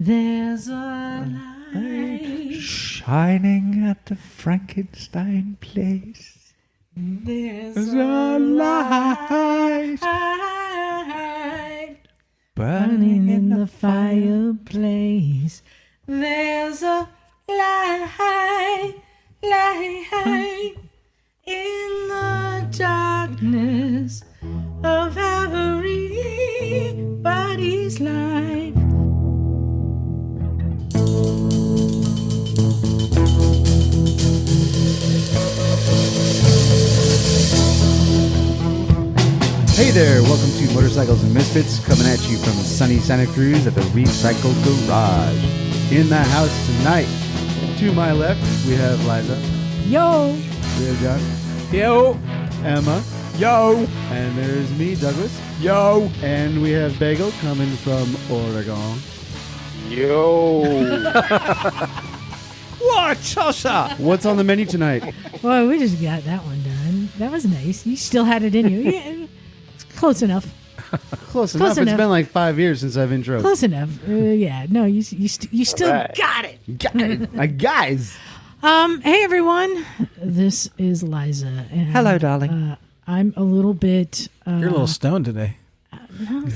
There's a light shining at the Frankenstein place. There's a light burning in the fireplace. There's a light in the darkness of everybody's life. Hey there, welcome to Motorcycles and Misfits, coming at you from sunny Santa Cruz at the Recycle Garage. In the house tonight, to my left, we have Liza. Yo! We have John. Yo! Emma. Yo! And there's me, Douglas. Yo! And we have Bagel coming from Oregon. Yo! What a tosser! What's on the menu tonight? Well, we just got that one done. That was nice. You still had it in you. Yeah, it's close enough. Close enough. It's been like 5 years since I've introed. Close enough. Yeah. No, you still right. got it. Guys. Hey everyone. This is Liza. And, hello, darling. I'm a little bit. You're a little stoned today.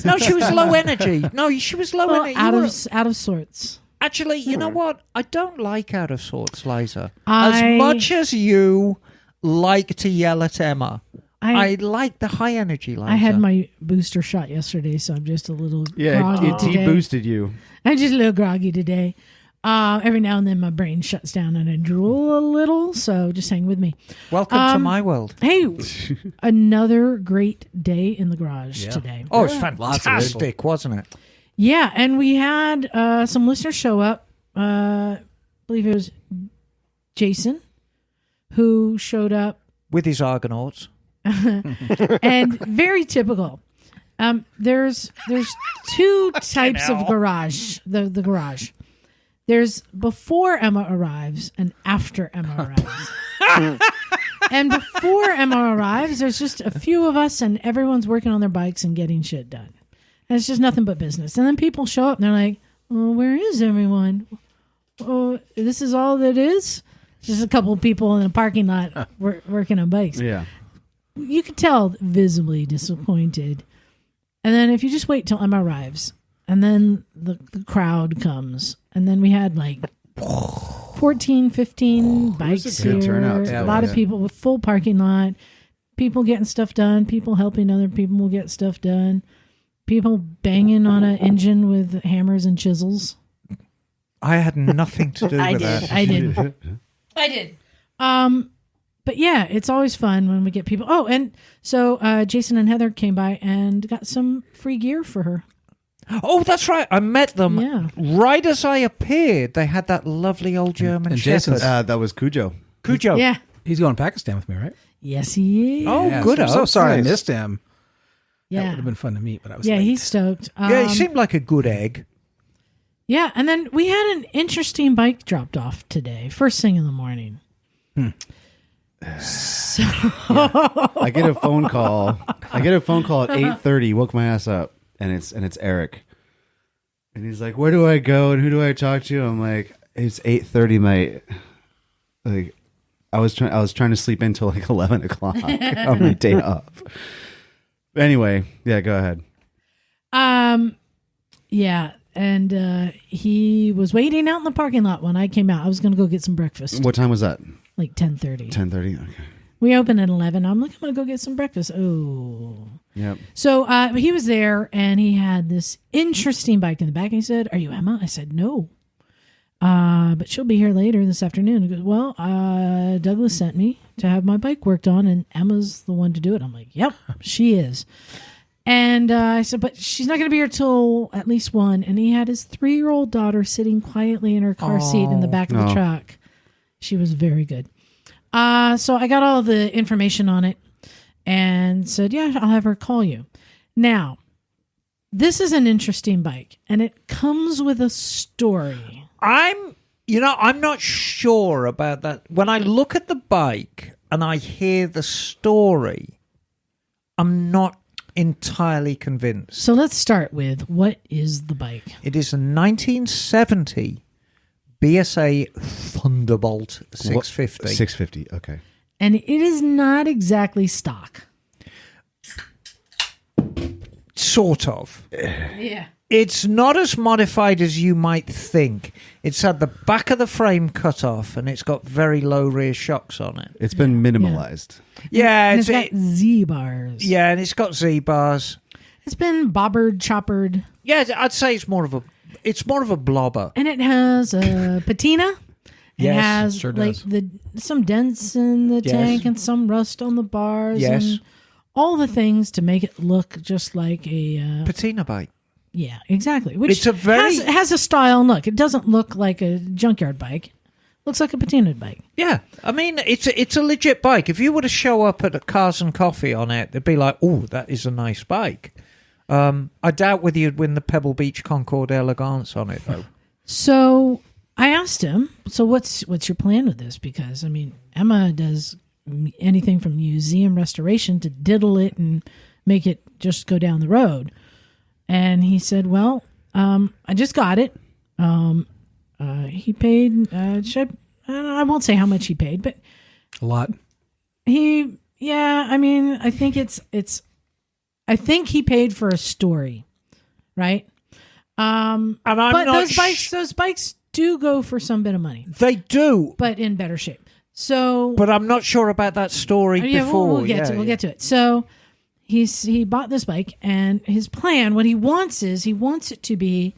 No, she was low energy. No, she was low energy. Out of sorts. Actually, you know what? I don't like out of sorts, Liza. As much as you like to yell at Emma, I like the high energy, Liza. I had my booster shot yesterday, so I'm just a little groggy it today. boosted you. I'm just a little groggy today. Every now and then my brain shuts down and I drool a little, so just hang with me. Welcome to my world. Hey, another great day in the garage today. Oh, it's fantastic, wasn't it? Yeah, and we had some listeners show up. I believe it was Jason who showed up. With his Argonauts. And very typical. There's two types of garage. The garage. There's before Emma arrives and after Emma arrives. And before Emma arrives, there's just a few of us and everyone's working on their bikes and getting shit done. And it's just nothing but business. And then people show up and they're like, oh, where is everyone? Oh, this is all that is? Just a couple of people in a parking lot working on bikes. Yeah. You could tell visibly disappointed. And then if you just wait till Emma arrives, and then the crowd comes, and then we had like 14, 15 bikes here. Turnout. A lot of people with full parking lot. People getting stuff done. People helping other people get stuff done. People banging on an engine with hammers and chisels. I had nothing to do with that. I did. But yeah, it's always fun when we get people. Oh, and so Jason and Heather came by and got some free gear for her. Oh, that's right. I met them right as I appeared. They had that lovely old German shepherd. That was Cujo. Cujo. Yeah. He's going to Pakistan with me, right? Yes, he is. Oh, yeah, good. I'm so sorry nice. I missed him. Yeah. That would have been fun to meet, but I was Yeah, late. he's stoked. Yeah, he seemed like a good egg. Yeah, and then we had an interesting bike dropped off today, first thing in the morning. So I get a phone call. I get a phone call at 8:30. Woke my ass up, and it's Eric, and he's like, "Where do I go and who do I talk to?" I'm like, "It's 8:30, mate." Like, I was trying to sleep until like 11 o'clock on my day off. Anyway, yeah, go ahead. Yeah, and he was waiting out in the parking lot when I came out. I was going to go get some breakfast. What time was that? Like 10:30. 10:30. Okay. We opened at 11. I'm like, I'm going to go get some breakfast. Oh. Yep. So he was there, and he had this interesting bike in the back. And he said, "Are you Emma?" I said, "No. But she'll be here later this afternoon." He goes, "Well, Douglas sent me to have my bike worked on, and Emma's the one to do it." I'm like, "Yep, she is." And I said, "But she's not going to be here till at least 1." And he had his 3-year-old daughter sitting quietly in her car seat in the back of the truck. She was very good. So I got all the information on it and said, "Yeah, I'll have her call you." Now, this is an interesting bike, and it comes with a story. I'm not sure about that. When I look at the bike and I hear the story, I'm not entirely convinced. So let's start with, what is the bike? It is a 1970 BSA Thunderbolt 650. 650. Okay. And it is not exactly stock. Sort of. Yeah. It's not as modified as you might think. It's had the back of the frame cut off, and it's got very low rear shocks on it. It's been minimalized. Yeah, And it's got Z-bars. yeah, and it's got Z-bars. It's been bobbered, choppered. Yeah, I'd say it's more of a blobber. And it has a patina. It Yes, has sure like does. some dents in the Yes. tank and some rust on the bars. Yes. And all the things to make it look just like a... Patina bike. yeah, exactly. Which It's a very- has a style and look. It doesn't look like a junkyard bike. It looks like a patinaed bike. Yeah, I mean, it's a legit bike. If you were to show up at a Cars and Coffee on it, they'd be like, oh, that is a nice bike. I doubt whether you'd win the Pebble Beach Concord Elegance on it, though. So I asked him, so what's your plan with this? Because, I mean, Emma does anything from museum restoration to diddle it and make it just go down the road. And he said, well, I just got it. He paid, I won't say how much he paid, but A lot. I mean, I think he paid for a story, right? And I'm But not those bikes do go for some bit of money, They do, but in better shape. So but I'm not sure about that story yeah, before. we'll get to it. So he bought this bike, and his plan, what he wants it to be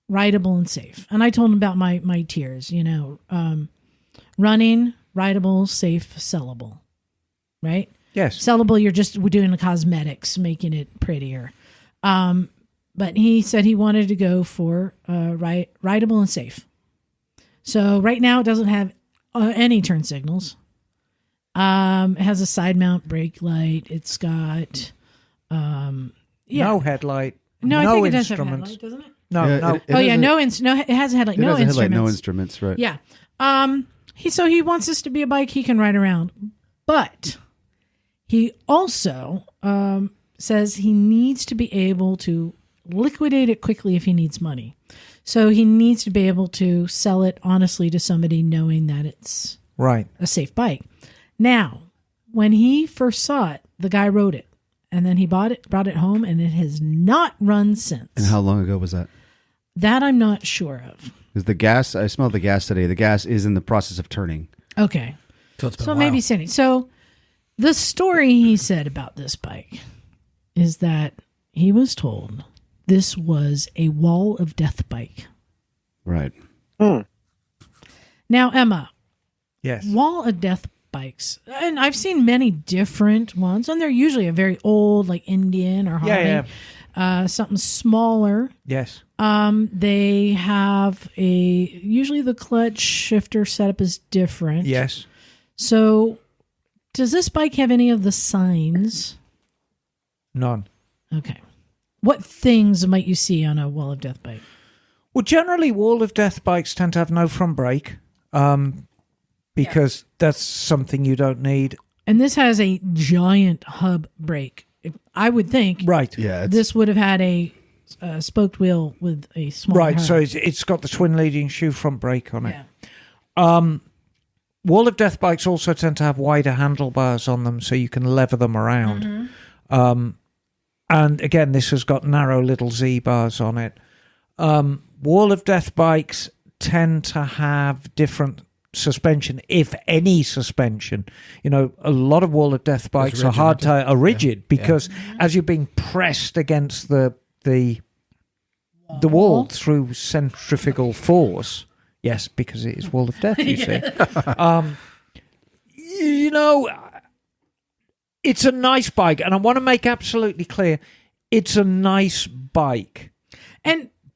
rideable and safe. And I told him about my tiers, running, rideable, safe, sellable, right? Yes. Sellable, you're just doing the cosmetics, making it prettier. But he said he wanted to go for rideable and safe. So right now it doesn't have any turn signals. It has a side mount brake light. It's got No headlight. No, I no think it does have a instruments. headlight, doesn't it? No, Yeah, no. it Oh yeah, has no, it has a headlight. It No has a instruments. headlight, no instruments, right? Yeah. He wants this to be a bike he can ride around, but he also says he needs to be able to liquidate it quickly if he needs money. So he needs to be able to sell it honestly to somebody, knowing that it's Right. a safe bike. Now, when he first saw it, the guy rode it, and then he brought it home, and it has not run since. And how long ago was that? That I'm not sure of. Because the gas, I smelled the gas today. The gas is in the process of turning. Okay. So it's been So a while. maybe Cindy. So the story he said about this bike is that he was told this was a wall of death bike. Right. Now, Emma, Yes. wall of death bikes, and I've seen many different ones, and they're usually a very old, like Indian or Harley, something smaller. Yes. They have usually the clutch shifter setup is different. Yes. So does this bike have any of the signs? None. Okay. What things might you see on a wall of death bike? Well, generally, wall of death bikes tend to have no front brake, because that's something you don't need. And this has a giant hub brake. I would think Right. Yeah. this would have had a spoked wheel with a small Right. hub. So it's got the twin leading shoe front brake on it. Yeah. Wall of death bikes also tend to have wider handlebars on them, so you can lever them around. And again, this has got narrow little Z bars on it. Wall of death bikes tend to have different suspension, if any suspension. You know, a lot of wall of death bikes rigid, are rigid because as you're being pressed against the wall through centrifugal force. Yes, because it is wall of death, you see. You know, it's a nice bike, and I want to make absolutely clear, it's a nice bike.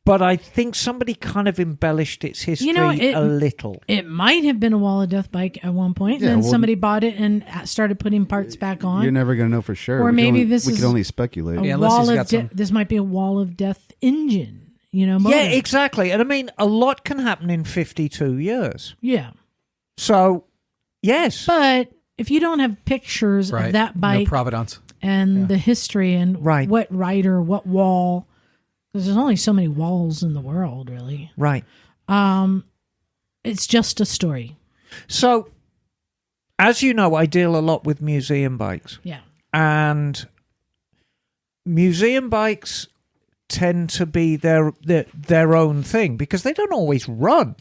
But I think somebody kind of embellished its history a little. It might have been a wall of death bike at one point, and then somebody bought it and started putting parts back on. You're never going to know for sure. Or We maybe can this we is can only speculate. a unless wall he's of got some- this might be a wall of death engine, motor. Yeah, exactly. And I mean, a lot can happen in 52 years. Yeah. So, yes. But if you don't have pictures Right. of that bike No provenance. and the history and Right. what writer, what wall. Because there's only so many walls in the world, really. Right. It's just a story. So, as you know, I deal a lot with museum bikes. Yeah. And museum bikes tend to be their own thing because they don't always run.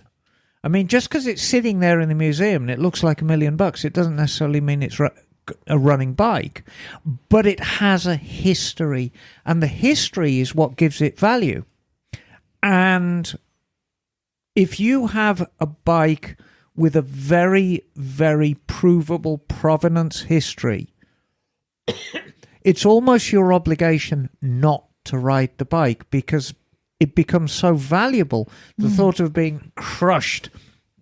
I mean, just because it's sitting there in the museum and it looks like $1 million, it doesn't necessarily mean it's a running bike. But it has a history, and the history is what gives it value. And if you have a bike with a very, very provable provenance history, it's almost your obligation not to ride the bike because it becomes so valuable. The thought of being crushed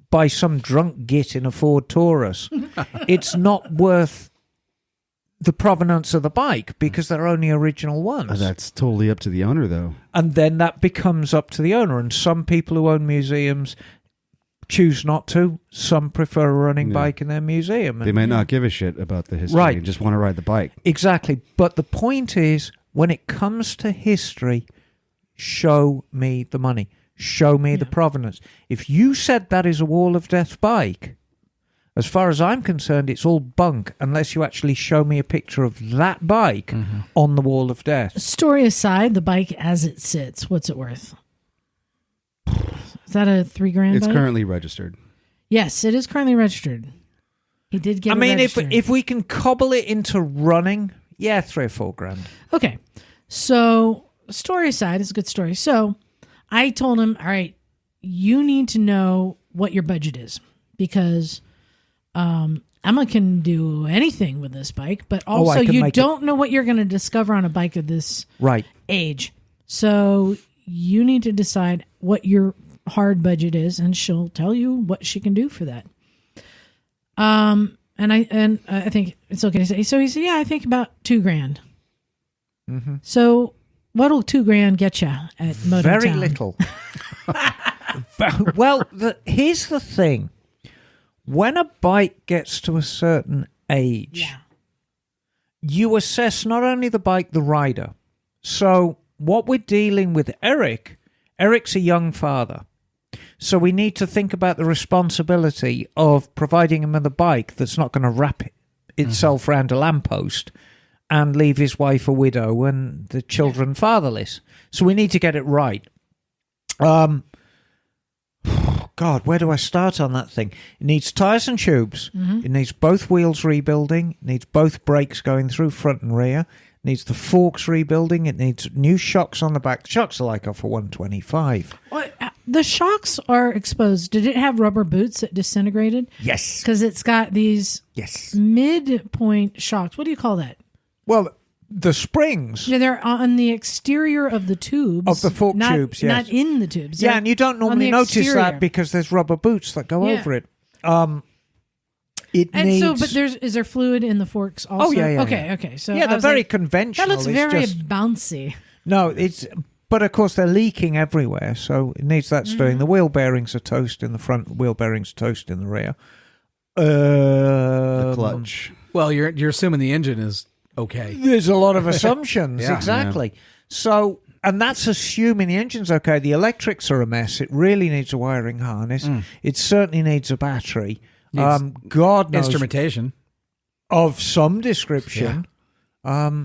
by some drunk git in a Ford Taurus, it's not worth the provenance of the bike because they're only original ones. That's totally up to the owner, though. And then that becomes up to the owner. And some people who own museums choose not to. Some prefer a running bike in their museum. They might not give a shit about the history Right. and just want to ride the bike. Exactly. But the point is, when it comes to history, show me the money. Show me the provenance. If you said that is a Wall of Death bike, as far as I'm concerned, it's all bunk unless you actually show me a picture of that bike on the Wall of Death. Story aside, the bike as it sits, what's it worth? Is that a $3,000 It's bike? currently registered. Yes, it is currently registered. He did get I mean, registered. if we can cobble it into running, yeah, $3,000 or $4,000. Okay. So, story aside, it's a good story. So, I told him, all right, you need to know what your budget is because Emma can do anything with this bike, but also you don't know what you're going to discover on a bike of this age. So, you need to decide what your hard budget is, and she'll tell you what she can do for that. And I think it's okay to say. So he said, "Yeah, I think about $2,000." Mm-hmm. So what'll $2,000 get you at Moto Very Town? little. Well, here's the thing: when a bike gets to a certain age, you assess not only the bike, the rider. So what we're dealing with, Eric's a young father. So we need to think about the responsibility of providing him with a bike that's not going to wrap itself around a lamppost and leave his wife a widow and the children fatherless. So we need to get it right. God, where do I start on that thing? It needs tyres and tubes. Mm-hmm. It needs both wheels rebuilding. It needs both brakes going through front and rear. It needs the forks rebuilding. It needs new shocks on the back. The shocks are like off for $125. What? The shocks are exposed. Did it have rubber boots that disintegrated? Yes. Because it's got these midpoint shocks. What do you call that? Well, the springs. Yeah, they're on the exterior of the tubes. Of the fork tubes, yes. Not in the tubes. Yeah, and you don't normally notice exterior. that because there's rubber boots that go over it. Is there fluid in the forks also? Oh, yeah. Okay. So yeah, they're very conventional. That looks It's very just- bouncy. No, but of course they're leaking everywhere, so it needs that doing. The wheel bearings are toast in the front, wheel bearings are toast in the rear. The clutch. Well, you're assuming the engine is okay. There's a lot of assumptions, Yeah. exactly. So, and that's assuming the engine's okay. The electrics are a mess. It really needs a wiring harness. It certainly needs a battery. Needs God knows instrumentation of some description. Yeah.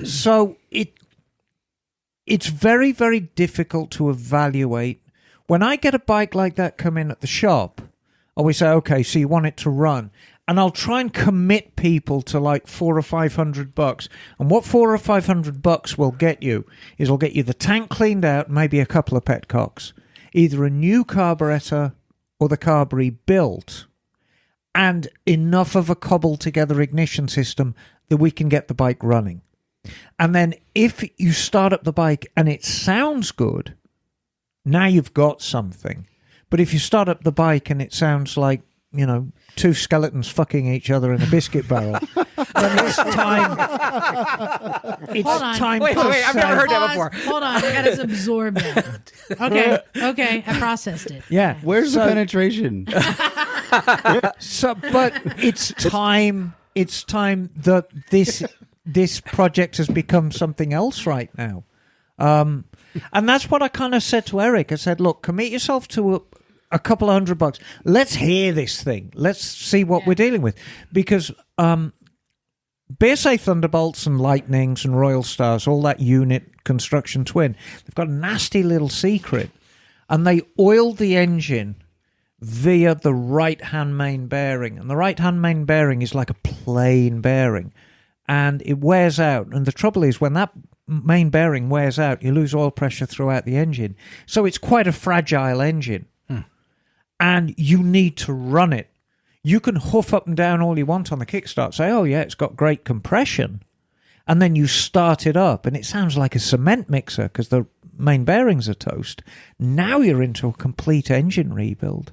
So it's very, very difficult to evaluate. When I get a bike like that come in at the shop, I always say, okay, so you want it to run. And I'll try and commit people to like $400 or $500. And what $400 or $500 will get you is it'll get you the tank cleaned out, maybe a couple of petcocks, either a new carburetor or the carb rebuilt, and enough of a cobbled together ignition system that we can get the bike running. And then if you start up the bike and it sounds good, now you've got something. But if you start up the bike and it sounds like, two skeletons fucking each other in a biscuit barrel, then it's time. Hold on. Time. Wait, I've never heard that before. Hold on, I gotta absorb that. Okay, I processed it. Yeah. Where's the penetration? But it's time. It's time that this project has become something else right now. And that's what I kind of said to Eric. I said, look, commit yourself to a couple of $100. Let's hear this thing. Let's see what we're dealing with. Because BSA Thunderbolts and Lightnings and Royal Stars, all that unit construction twin, they've got a nasty little secret. And they oiled the engine via the right-hand main bearing. And the right-hand main bearing is like a plain bearing. And it wears out. And the trouble is, when that main bearing wears out, you lose oil pressure throughout the engine. So it's quite a fragile engine. And you need to run it. You can hoof up and down all you want on the kickstart, say, oh, yeah, it's got great compression. And then you start it up, and it sounds like a cement mixer because the main bearings are toast. Now you're into a complete engine rebuild.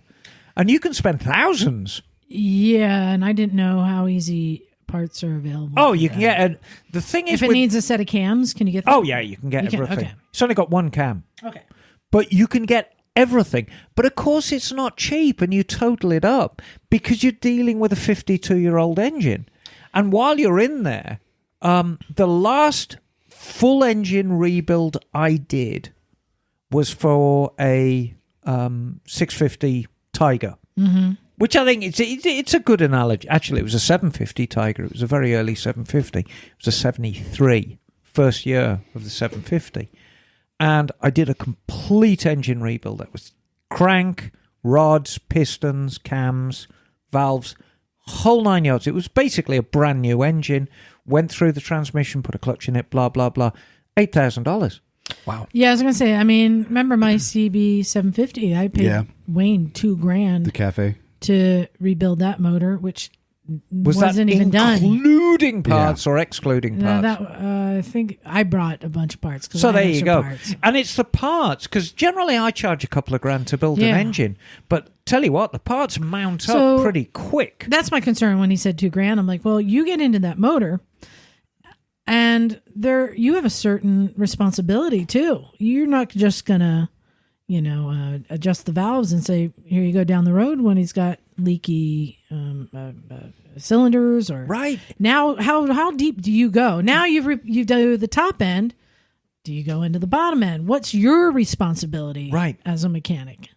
And you can spend thousands. Yeah, and I didn't know how easy parts are available. Oh, you can get... And the thing is... If it needs a set of cams, can you get that? Oh, yeah, you can get everything. Okay. It's only got one cam. Okay. But you can get everything. But of course it's not cheap, and you total it up because you're dealing with a 52-year-old engine. And while you're in there, the last full engine rebuild I did was for a 650 Tiger, which I think it's a good analogy. Actually, it was a 750 Tiger. It was a very early 750. It was a 73, first year of the 750. And I did a complete engine rebuild. That was crank, rods, pistons, cams, valves, whole 9 yards. It was basically a brand new engine. Went through the transmission, put a clutch in it, blah, blah, blah. $8,000. Wow. Yeah, I was going to say, I mean, remember my CB 750? I paid Wayne $2,000 The cafe. to rebuild that motor, which Was wasn't that even done. including parts or excluding No, parts? I think I brought a bunch of parts. So there you go. Parts. And it's the parts, because generally I charge a couple of grand to build an engine. But tell you what, the parts mount up pretty quick. That's my concern when he said $2,000. I'm like, well, you get into that motor, and you have a certain responsibility too. You're not just gonna, adjust the valves and say, here you go down the road when he's got leaky cylinders, or Right. Now, how deep do you go? Now you've done the top end. Do you go into the bottom end? What's your responsibility, Right. as a mechanic?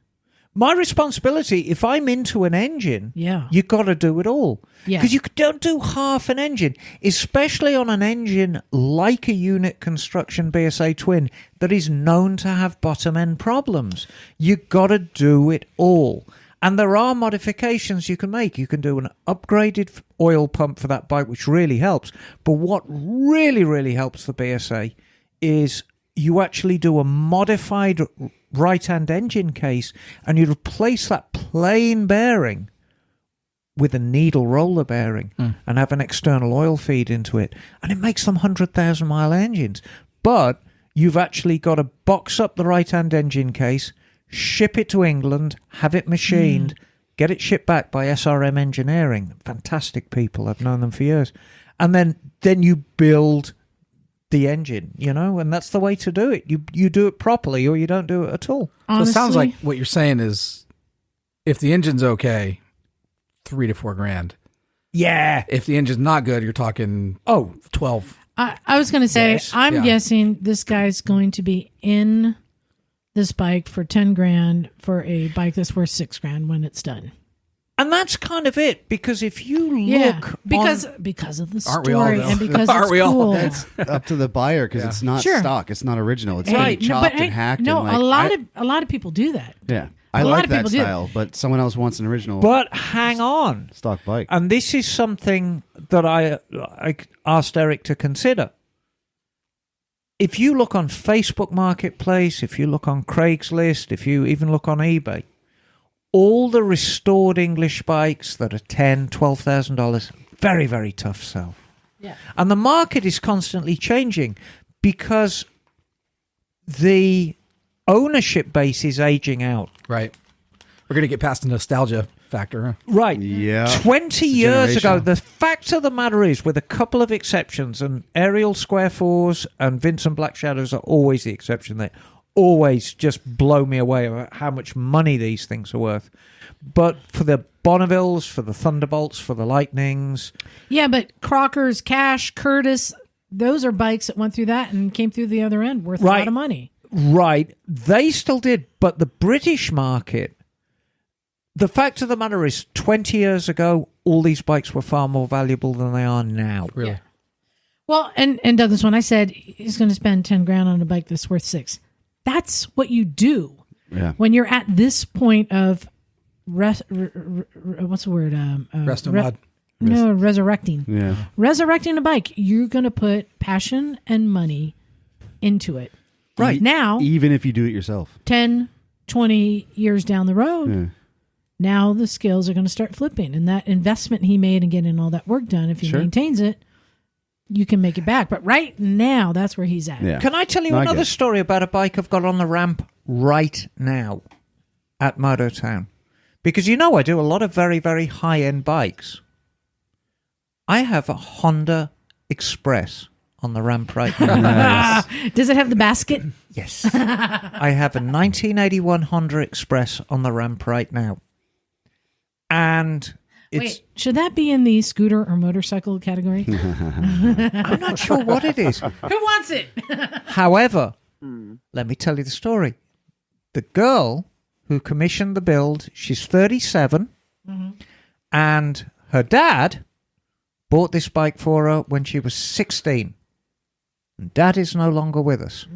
My responsibility, if I'm into an engine, you got to do it all. Yeah. Because you don't do half an engine, especially on an engine like a unit construction BSA twin that is known to have bottom end problems. You got to do it all. And there are modifications you can make. You can do an upgraded oil pump for that bike, which really helps. But what really, really helps the BSA is you actually do a modified right-hand engine case, and you replace that plain bearing with a needle roller bearing and have an external oil feed into it. And it makes them 100,000-mile engines. But you've actually got to box up the right-hand engine case, ship it to England, have it machined, get it shipped back by SRM Engineering. Fantastic people. I've known them for years. And then you build the engine, and that's the way to do it. You do it properly, or you don't do it at all. So it sounds like what you're saying is, if the engine's okay, $3,000 to $4,000. Yeah. If the engine's not good, you're talking 12. I was going to say, Yes. I'm guessing this guy's going to be in this bike for $10,000 for a bike that's worth $6,000 when it's done. And that's kind of it, because if you look, because of the Aren't we all, story though? and because Aren't it's we all? cool. It's up to the buyer because it's not Sure. stock. It's not original. It's Right. been chopped and hacked. No, and a lot of people do that. Yeah. I A lot like of that people do. style, but someone else wants an original but hang on. stock bike. And this is something that I asked Eric to consider. If you look on Facebook Marketplace, if you look on Craigslist, if you even look on eBay, all the restored English bikes that are $10,000, $12,000, very, very tough sell. Yeah. And the market is constantly changing because the ownership base is aging out. Right. We're going to get past the nostalgia factor. Huh? Right. Yeah. 20 It's a years ago, generation. the fact of the matter is, with a couple of exceptions, and Ariel Square 4s and Vincent Black Shadows are always the exception, they always just blow me away about how much money these things are worth. But for the Bonnevilles, for the Thunderbolts, for the Lightnings... Yeah, but Crocker's, Cash, Curtis, those are bikes that went through that and came through the other end worth a Right. lot of money. Right. They still did, but the British market, the fact of the matter is 20 years ago, all these bikes were far more valuable than they are now. Really? Yeah. Well, and Douglas, when I said he's going to spend 10 grand on a bike that's worth 6, that's what you do Yeah. when you're at this point of what's the word? Rest in mud. No, resurrecting. Yeah. Resurrecting a bike. You're going to put passion and money into it. Right. Now, Even if you do it yourself. 10, 20 years down the road, Yeah. now the scales are going to start flipping. And that investment he made in getting all that work done, if he Sure. maintains it, you can make it back. But right now, that's where he's at. Yeah. Can I tell you No, I another get it. story about a bike I've got on the ramp right now at Moto Town? Because you know I do a lot of very, very high-end bikes. I have a Honda Express on the ramp right now. Nice. Does it have the basket? Yes. I have a 1981 Honda Express on the ramp right now. And it's... Wait, should that be in the scooter or motorcycle category? I'm not sure what it is. Who wants it? However, let me tell you the story. The girl who commissioned the build, she's 37, and her dad bought this bike for her when she was 16. And Dad is no longer with us.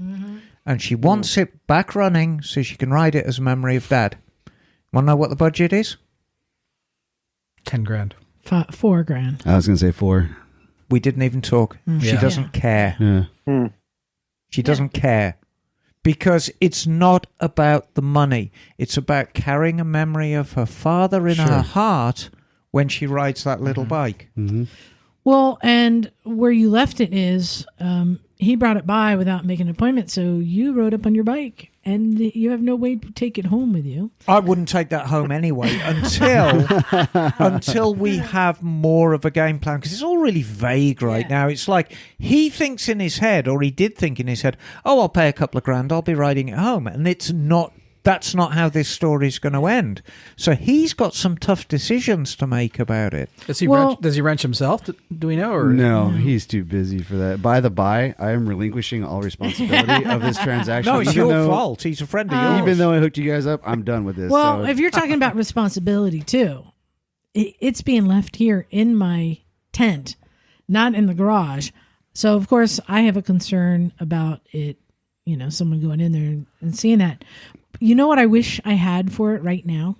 And she wants it back running so she can ride it as a memory of Dad. Want to know what the budget is? 10 grand. 4 grand. I was going to say 4. We didn't even talk. She Yeah. doesn't care. Yeah. She doesn't care. Because it's not about the money. It's about carrying a memory of her father in her heart when she rides that little bike. Mm-hmm. Well, and where you left it is he brought it by without making an appointment, so you rode up on your bike, and you have no way to take it home with you. I wouldn't take that home anyway until we have more of a game plan, because it's all really vague right now. It's like he thinks in his head, or he did think in his head, oh, I'll pay a couple of grand, I'll be riding it home. And it's not. That's not how this story's going to end. So he's got some tough decisions to make about it. Does he Well- wrench? Does he wrench himself? Do we know? Or No, he's too busy for that. By the by, I am relinquishing all responsibility of this transaction. No, it's even your though- fault. He's a friend of yours. Even though I hooked you guys up, I'm done with this. Well, so. if you're talking about responsibility too, it's being left here in my tent, not in the garage. So of course I have a concern about it, someone going in there and seeing that. You know what I wish I had for it right now?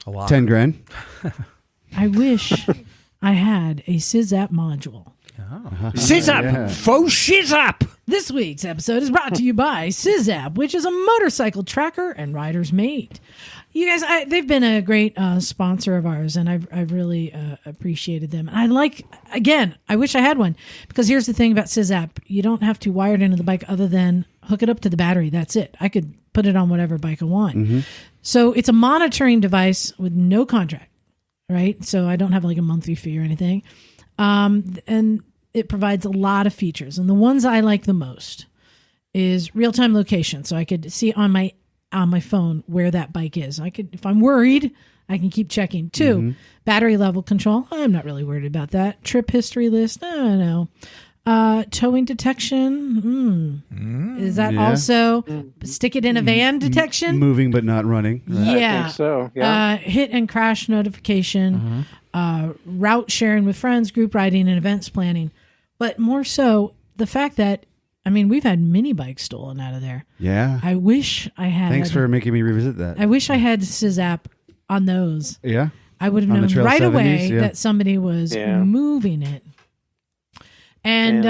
a lot. 10 grand. I wish I had a SysApp module. Sizap! Yeah. Faux shizap! This week's episode is brought to you by SysApp, which is a motorcycle tracker and rider's mate. You guys, they've been a great sponsor of ours, and I've really appreciated them. And I wish I had one, because here's the thing about SysApp. You don't have to wire it into the bike other than hook it up to the battery. That's it. I could put it on whatever bike I want. So it's a monitoring device with no contract, right? So I don't have like a monthly fee or anything. And it provides a lot of features. And the ones I like the most is real-time location. So I could see on my phone where that bike is. I could, if I'm worried, I can keep checking. 2, battery level control. I'm not really worried about that. Trip history list. No. Towing detection. Is that also stick it in a van detection? Moving but not running. Yeah. I think so. Yeah. Hit and crash notification. Route sharing with friends, group riding, and events planning. But more so, the fact that, we've had mini bikes stolen out of there. Yeah. I wish I had. Thanks for making me revisit that. I wish I had SysApp on those. Yeah. I would have On the known Trail right 70s, away yeah. that somebody was moving it. And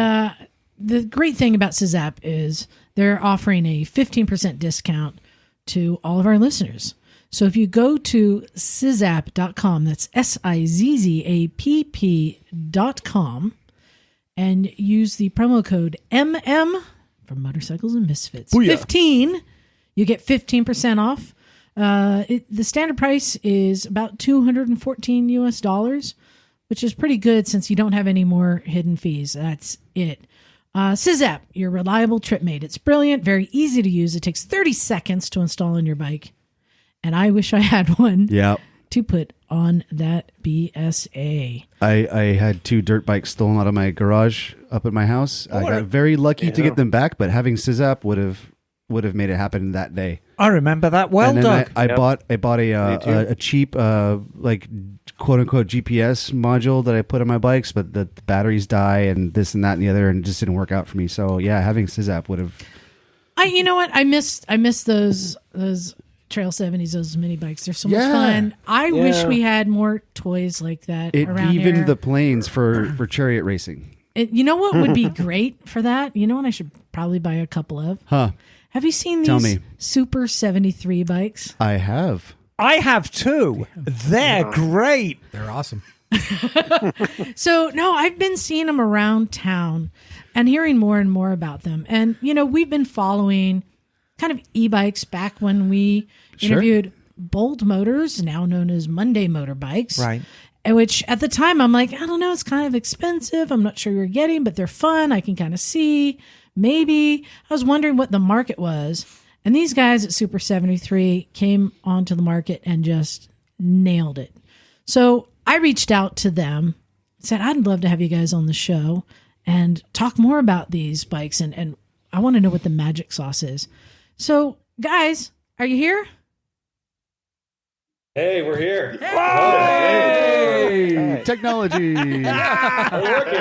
the great thing about SysApp is they're offering a 15% discount to all of our listeners. So if you go to syzapp.com, that's SIZZAPP.com, and use the promo code MM for Motorcycles and Misfits. 15, you get 15% off. The standard price is about $214 US, which is pretty good since you don't have any more hidden fees. That's it. SysApp, your reliable trip mate. It's brilliant, very easy to use. It takes 30 seconds to install on your bike. And I wish I had one Yeah. to put on that BSA. I had 2 dirt bikes stolen out of my garage up at my house. I got very lucky to get them back, but having Syzap would have made it happen that day. I remember that well, and then Doug. I bought a cheap like quote unquote GPS module that I put on my bikes, but the batteries die and this and that and the other, and it just didn't work out for me. So yeah, having Syzap would have. You know what? I missed those Trail 70s, those mini bikes. They're so much fun. I wish we had more toys like that It around evened here. the planes for chariot racing. You know what would be great for that? You know what I should probably buy a couple of? Huh. Have you seen Tell these me. Super 73 bikes? I have. I have too. They're great. They're awesome. So, no, I've been seeing them around town and hearing more and more about them. And, we've been following kind of e-bikes back when we interviewed Bold Motors, now known as Monday Motorbikes. Right. Which at the time I'm like, I don't know, it's kind of expensive. I'm not sure you're getting, but they're fun. I can kind of see. Maybe. I was wondering what the market was. And these guys at Super 73 came onto the market and just nailed it. So I reached out to them, said, I'd love to have you guys on the show and talk more about these bikes. And I want to know what the magic sauce is. So, guys, are you here? Hey, we're here. Hey, technology. We're working.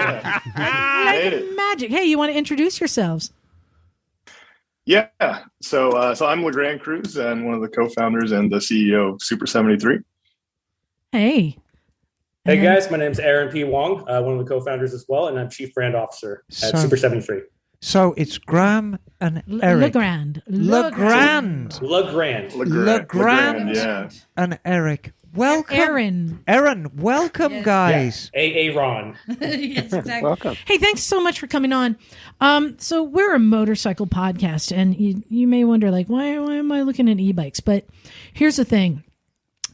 Like magic. Hey, you want to introduce yourselves? Yeah. So I'm Legrand Cruz and one of the co-founders and the CEO of Super 73. Hey. Hey, guys. My name's Aaron P. Wong, one of the co-founders as well, and I'm Chief Brand Officer at Super 73. So it's Graham and Eric. Legrand. Legrand. Yeah. And Eric. Welcome. Aaron, welcome, Yes. guys. AA Ron. Yes, exactly. Welcome. Hey, thanks so much for coming on. So we're a motorcycle podcast, and you may wonder, like, why am I looking at e-bikes? But here's the thing.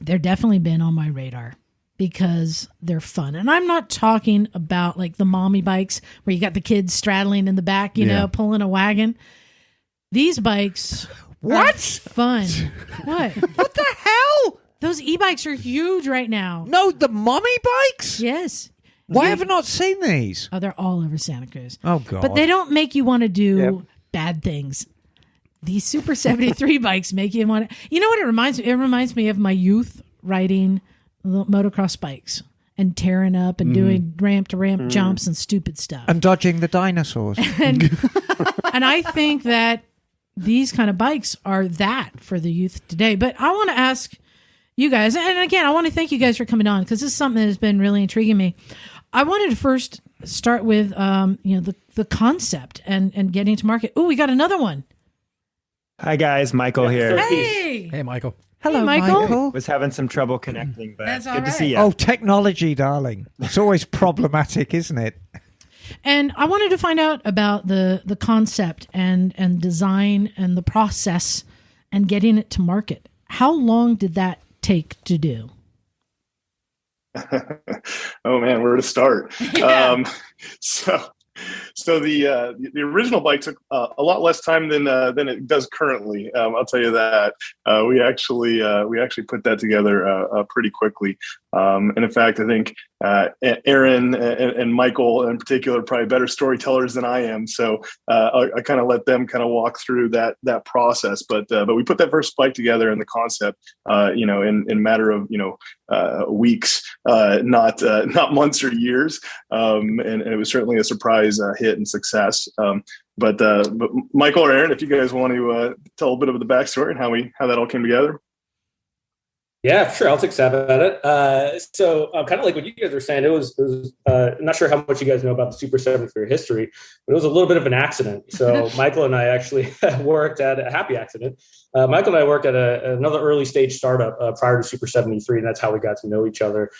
They're definitely been on my radar because they're fun. And I'm not talking about like the mommy bikes where you got the kids straddling in the back, you know, pulling a wagon. These bikes What? are fun. What? What the hell? Those e-bikes are huge right now. No, the mommy bikes? Yes. Why have I not seen these? Oh, they're all over Santa Cruz. Oh, God. But they don't make you want to do bad things. These Super 73 bikes make you want to... You know what it reminds me? It reminds me of my youth riding motocross bikes and tearing up and doing ramp-to-ramp jumps and stupid stuff. And dodging the dinosaurs. And I think that these kind of bikes are that for the youth today. But I want to ask you guys, and again, I want to thank you guys for coming on because this is something that has been really intriguing me. I wanted to first start with the concept and getting to market. Oh, we got another one. Hi guys, Michael here. Hey, Hey, Michael. hello, Michael. Was having some trouble connecting, but That's all good to right. see you. Oh, technology, darling. It's always problematic, isn't it? And I wanted to find out about the concept and design and the process and getting it to market. How long did that take to do? Oh man, where to start? So the original bike took a lot less time than it does currently. I'll tell you that. We actually put that together pretty quickly. And in fact, I think Aaron and Michael in particular are probably better storytellers than I am. So I kind of let them kind of walk through that process. But we put that first bike together and the concept, in a matter of weeks, not months or years. And it was certainly a surprise hit and success. But Michael or Aaron, if you guys want to tell a bit of the backstory and how that all came together. Yeah, sure. I'll take a stab at it. So kind of like what you guys were saying, it was I'm not sure how much you guys know about the Super 73 history, but it was a little bit of an accident. So Michael and I actually worked at a happy accident. Michael and I worked at another early stage startup prior to Super 73, and that's how we got to know each other.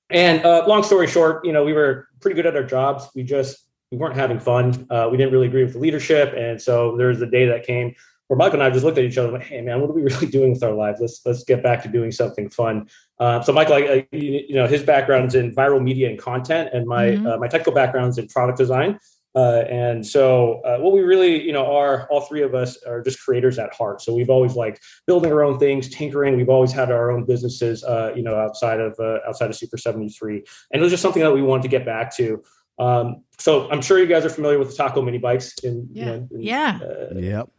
And long story short, we were pretty good at our jobs. We weren't having fun. We didn't really agree with the leadership. And so there was a day that came where Michael and I just looked at each other and like, hey man, what are we really doing with our lives? Let's get back to doing something fun. So Michael, his background's in viral media and content, and my technical background's in product design. And so what we really, are, all three of us are just creators at heart. So we've always liked building our own things, tinkering. We've always had our own businesses, outside of Super 73. And it was just something that we wanted to get back to. So I'm sure you guys are familiar with the Taco mini bikes. Yep.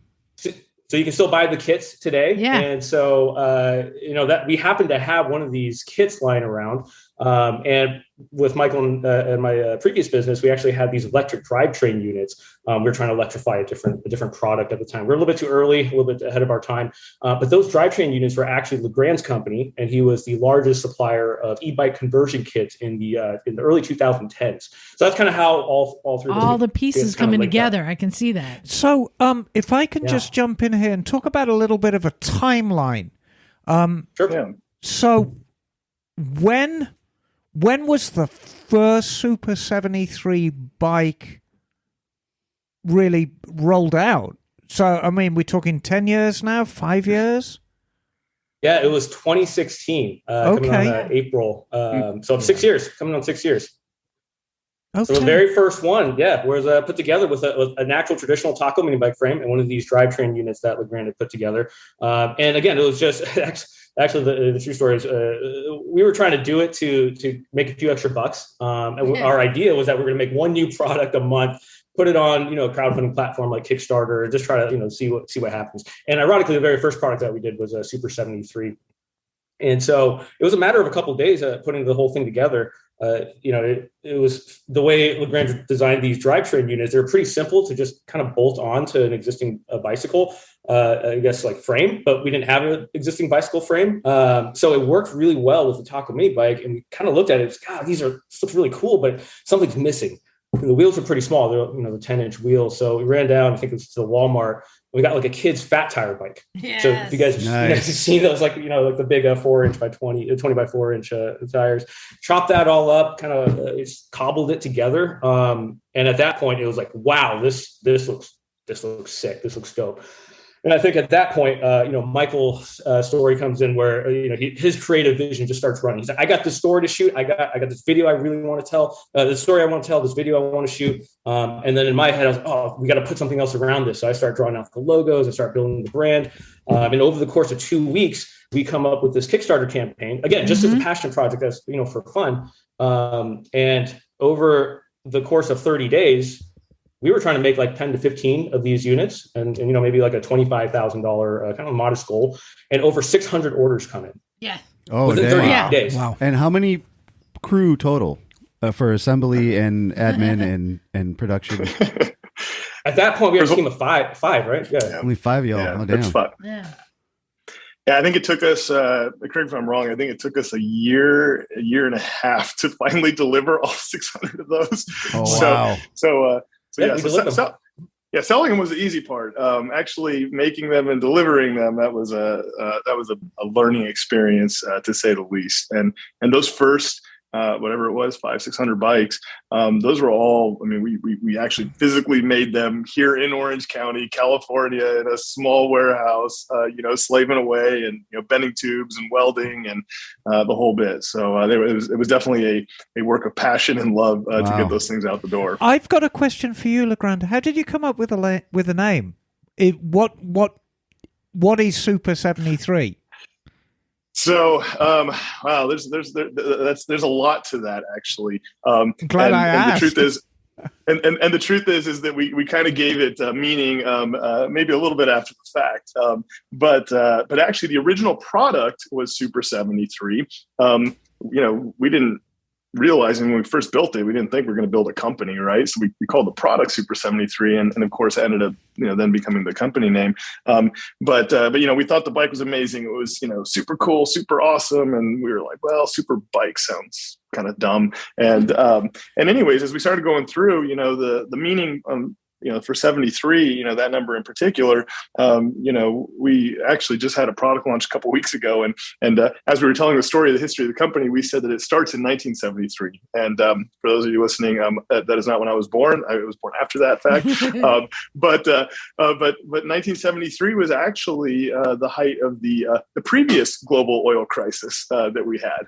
So you can still buy the kits today. Yeah. And so, that we happen to have one of these kits lying around. And with Michael and my previous business, we actually had these electric drivetrain units. We were trying to electrify a different product at the time. We were a little bit too early, a little bit ahead of our time. But those drivetrain units were actually Legrand's company, and he was the largest supplier of e-bike conversion kits in the early 2010s. So that's kind of how all the pieces coming together. I can see that. So, if I can just jump in here and talk about a little bit of a timeline. Sure. Yeah. So, when was the first Super 73 bike really rolled out? So, I mean, we're talking 10 years now, 5 years? Yeah, it was 2016, coming on April. So 6 years, coming on 6 years. Okay. So the very first one, was put together with an actual traditional Taco mini bike frame and one of these drivetrain units that Legrand had put together. And again, it was just actually the true story is we were trying to do it to make a few extra bucks. Our idea was that we're going to make one new product a month, put it on, a crowdfunding platform like Kickstarter, and just try to, see what happens. And ironically, the very first product that we did was a Super 73. And so it was a matter of a couple of days putting the whole thing together. It was the way Legrand designed these drivetrain units. They're pretty simple to just kind of bolt on to an existing bicycle, like frame, but we didn't have an existing bicycle frame. So it worked really well with the Taco mini bike. And we kind of looked at it as, God, this looks really cool, but something's missing. The wheels are pretty small, they're, the 10-inch wheels. So we ran down, I think it was to the Walmart. We got like a kid's fat tire bike. Yes. So if you guys have seen those, like the big 4-inch by 20 by 4-inch tires, chopped that all up, kind of cobbled it together. And at that point, it was like, wow, this looks sick. This looks dope. And I think at that point, Michael's story comes in where, his creative vision just starts running. He's like, I got this story to shoot. I got this video I really want to tell, the story I want to tell, this video I want to shoot. And then in my head, I was, oh, we got to put something else around this. So I started drawing out the logos. I started building the brand. And over the course of 2 weeks, we come up with this Kickstarter campaign, again, just as a passion project, as for fun. And over the course of 30 days, we were trying to make like 10 to 15 of these units and maybe like a $25,000 kind of modest goal, and over 600 orders come in. Yeah. Oh, within 30 days. Wow. And how many crew total for assembly and admin and production? At that point, we had a team of five, right? Yeah. Only 5 of y'all. Yeah, Oh, damn. that's fun. Yeah. Yeah, I think it took us, correct me if I'm wrong, I think it took us a year and a half to finally deliver all 600 of those. Oh, wow. Selling them was the easy part. Actually making them and delivering them, that was a learning experience, to say the least. And those first, whatever it was, 500-600 bikes, those were all, I mean, we actually physically made them here in Orange County, California, in a small warehouse, slaving away and, bending tubes and welding and the whole bit. So it was definitely a work of passion and love to get those things out the door. I've got a question for you, Legrand. How did you come up with a name? What is Super 73? So, wow, there's a lot to that, actually. Glad I asked. The truth is, and the truth is that we kind of gave it meaning maybe a little bit after the fact. But actually, the original product was Super 73. We didn't realizing when we first built it, we didn't think we were going to build a company, right? So we called the product Super 73, and of course ended up, then becoming the company name. But we thought the bike was amazing. It was, super cool, super awesome. And we were like, well, super bike sounds kind of dumb. And anyways, as we started going through, the meaning, for 73, that number in particular, we actually just had a product launch a couple weeks ago. And as we were telling the story of the history of the company, we said that it starts in 1973. And for those of you listening, that is not when I was born. I was born after that fact. But 1973 was actually the height of the previous global oil crisis that we had.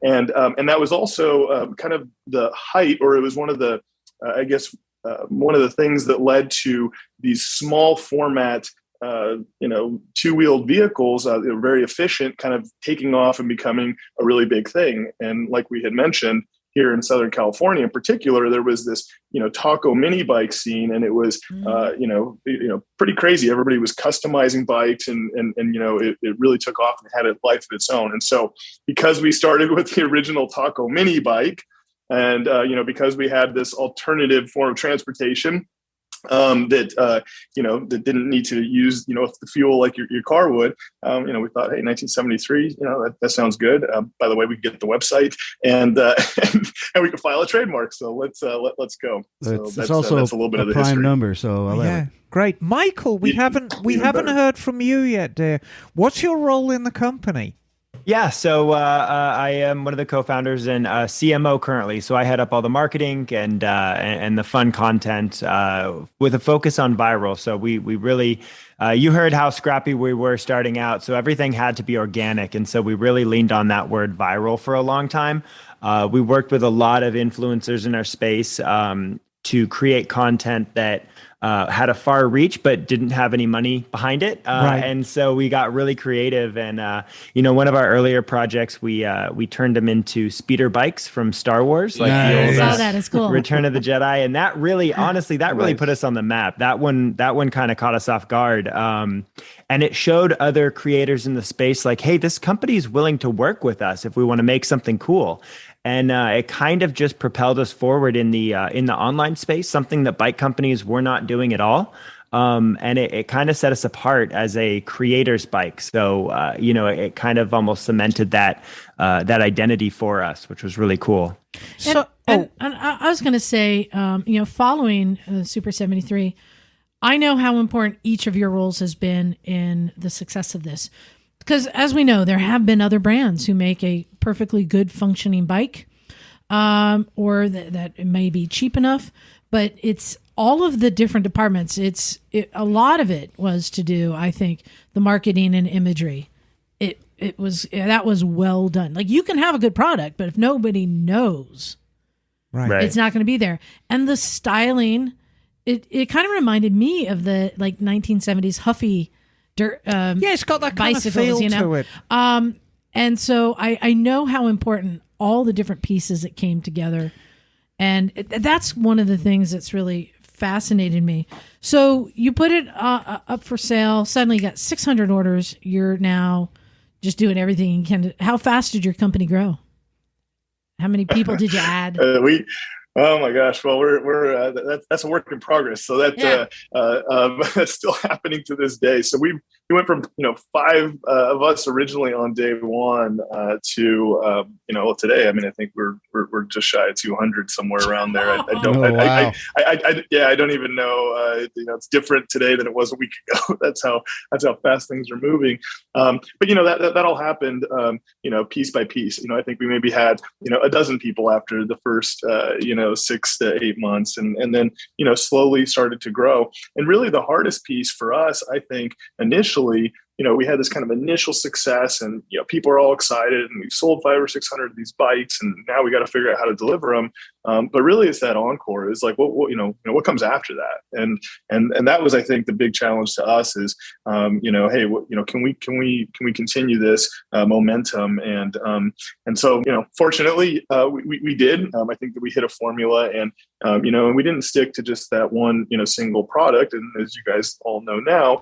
And that was also kind of the height, or it was one of the, one of the things that led to these small format, two-wheeled vehicles, they're very efficient, kind of taking off and becoming a really big thing. And like we had mentioned, here in Southern California in particular, there was this, taco mini bike scene, and it was, pretty crazy. Everybody was customizing bikes, and it really took off and had a life of its own. And so, because we started with the original taco mini bike, and because we had this alternative form of transportation that didn't need to use the fuel like your car would, we thought, hey, 1973, that sounds good. By the way, we can get the website and and we can file a trademark. So let's go. It's also that's a little bit of the prime history. number. So I like it. Great, Michael. We haven't heard from you yet, dear. What's your role in the company? Yeah, so I am one of the co-founders and CMO currently. So I head up all the marketing and the fun content with a focus on viral. So we really, you heard how scrappy we were starting out. So everything had to be organic. And so we really leaned on that word viral for a long time. We worked with a lot of influencers in our space to create content that had a far reach, but didn't have any money behind it. Right. And so we got really creative. And, one of our earlier projects, we turned them into speeder bikes from Star Wars. Like I the old, saw that. It's cool. Return of the Jedi. And that really, honestly, really put us on the map. That one kind of caught us off guard. And it showed other creators in the space like, hey, this company is willing to work with us if we want to make something cool. And it kind of just propelled us forward in the online space, something that bike companies were not doing at all. And it kind of set us apart as a creator's bike. So, it kind of almost cemented that identity for us, which was really cool. And I was going to say, following Super 73, I know how important each of your roles has been in the success of this. Because as we know, there have been other brands who make a perfectly good functioning bike, or that it may be cheap enough, but it's all of the different departments. A lot of it was to do, I think, the marketing and imagery. That was well done. Like, you can have a good product, but if nobody knows, Right. it's not going to be there. And the styling, it kind of reminded me of the 1970s Huffy dirt. It's got that kind of bicycles, feel to it. And so I know how important all the different pieces that came together. And that's one of the things that's really fascinated me. So you put it up for sale. Suddenly you got 600 orders. You're now just doing everything you can. How fast did your company grow? How many people did you add? Oh my gosh! Well, we're that's a work in progress. So that's still happening to this day. So we went from 5 of us originally on day one to today. I mean, I think we're just shy of 200, somewhere around there. I don't even know. It's different today than it was a week ago. That's how fast things are moving. But that all happened piece by piece. I think we maybe had a dozen people after the first 6 to 8 months, and then slowly started to grow. And really the hardest piece for us, I think, initially, we had this kind of initial success, and people are all excited, and we've sold 500 or 600 of these bikes, and now we got to figure out how to deliver them. But really, it's that encore. Is like what comes after that, and that was, I think, the big challenge to us is hey, can we continue this momentum? And so fortunately we did. I think that we hit a formula, and and we didn't stick to just that one single product. And as you guys all know now,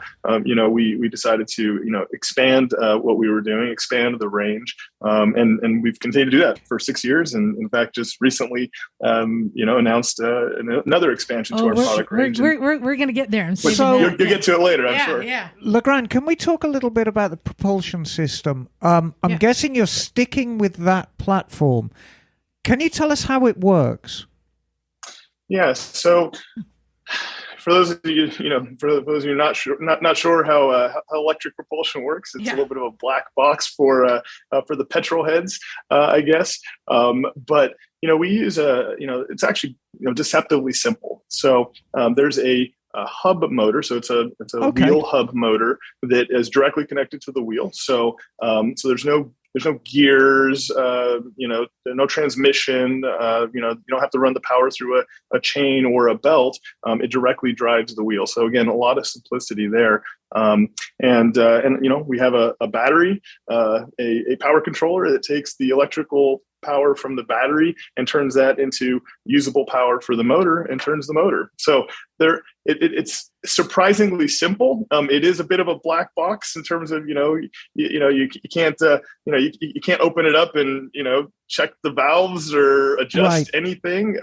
we decided to expand what we were doing, expand the range, and we've continued to do that for 6 years. And in fact, just recently, announced another expansion to our product range. We're going to get there. You'll get to it later, I'm sure. Yeah. Legrand, can we talk a little bit about the propulsion system? I'm guessing you're sticking with that platform. Can you tell us how it works? Yeah. So, for those of you, not sure how electric propulsion works, it's a little bit of a black box for the petrol heads, I guess. But we use it's actually deceptively simple. So there's a hub motor, so it's a wheel hub motor that is directly connected to the wheel. So there's no there's no gears, no transmission. You don't have to run the power through a chain or a belt. It directly drives the wheel. So again, a lot of simplicity there. And we have a battery, a power controller that takes the electrical power from the battery and turns that into usable power for the motor and turns the motor. So it's surprisingly simple. It is a bit of a black box in terms of you can't you can't open it up and check the valves or adjust anything.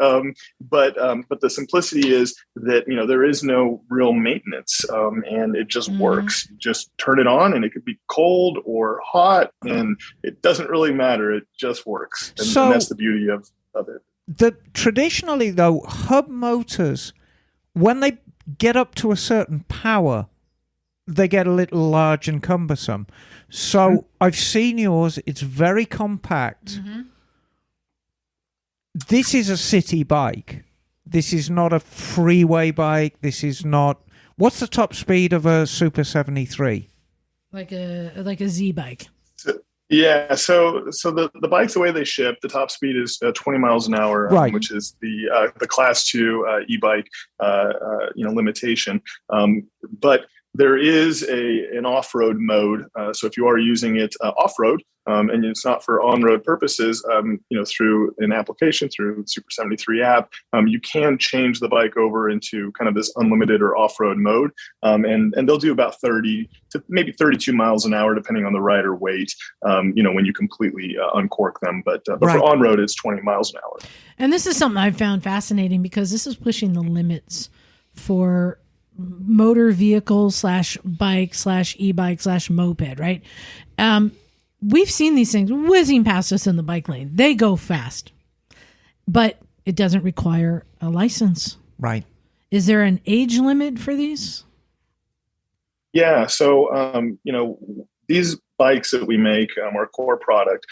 But the simplicity is that there is no real maintenance, and it just works. You just turn it on, and it could be cold or hot, and it doesn't really matter. It just works, and that's the beauty of it. Traditionally, though, hub motors, when they get up to a certain power, they get a little large and cumbersome. So I've seen yours. It's very compact. Mm-hmm. This is a city bike. This is not a freeway bike. This is not... What's the top speed of a Super 73? Like a Z bike. Yeah, so the bikes, the way they ship, the top speed is 20 miles an hour, which is the Class 2 e-bike limitation. But there is an off-road mode. So if you are using it off-road, and it's not for on-road purposes, through an application, through Super 73 app, you can change the bike over into kind of this unlimited or off-road mode. And they'll do about 30 to maybe 32 miles an hour, depending on the rider weight, when you completely uncork them. But for on-road, it's 20 miles an hour. And this is something I've found fascinating because this is pushing the limits for motor vehicle / bike / e-bike / moped, right? We've seen these things whizzing past us in the bike lane. They go fast, but it doesn't require a license. Right. Is there an age limit for these? Yeah. So, these bikes that we make, our core product,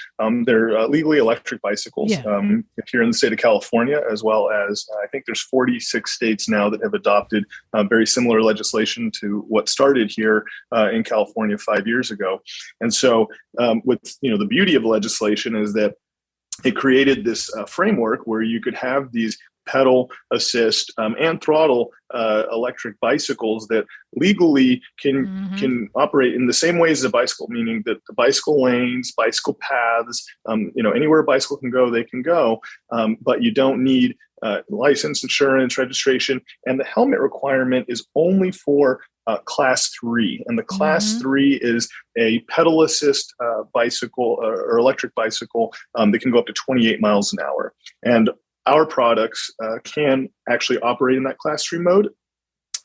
they're legally electric bicycles here in the state of California, as well as I think there's 46 states now that have adopted very similar legislation to what started here in California 5 years ago. And so with the beauty of legislation is that it created this framework where you could have these pedal assist and throttle electric bicycles that legally can operate in the same way as a bicycle, meaning that the bicycle lanes, bicycle paths, anywhere a bicycle can go, they can go, but you don't need license, insurance, registration, and the helmet requirement is only for Class 3, and the Class 3 is a pedal assist bicycle or electric bicycle that can go up to 28 miles an hour. And our products can actually operate in that Class 3 mode.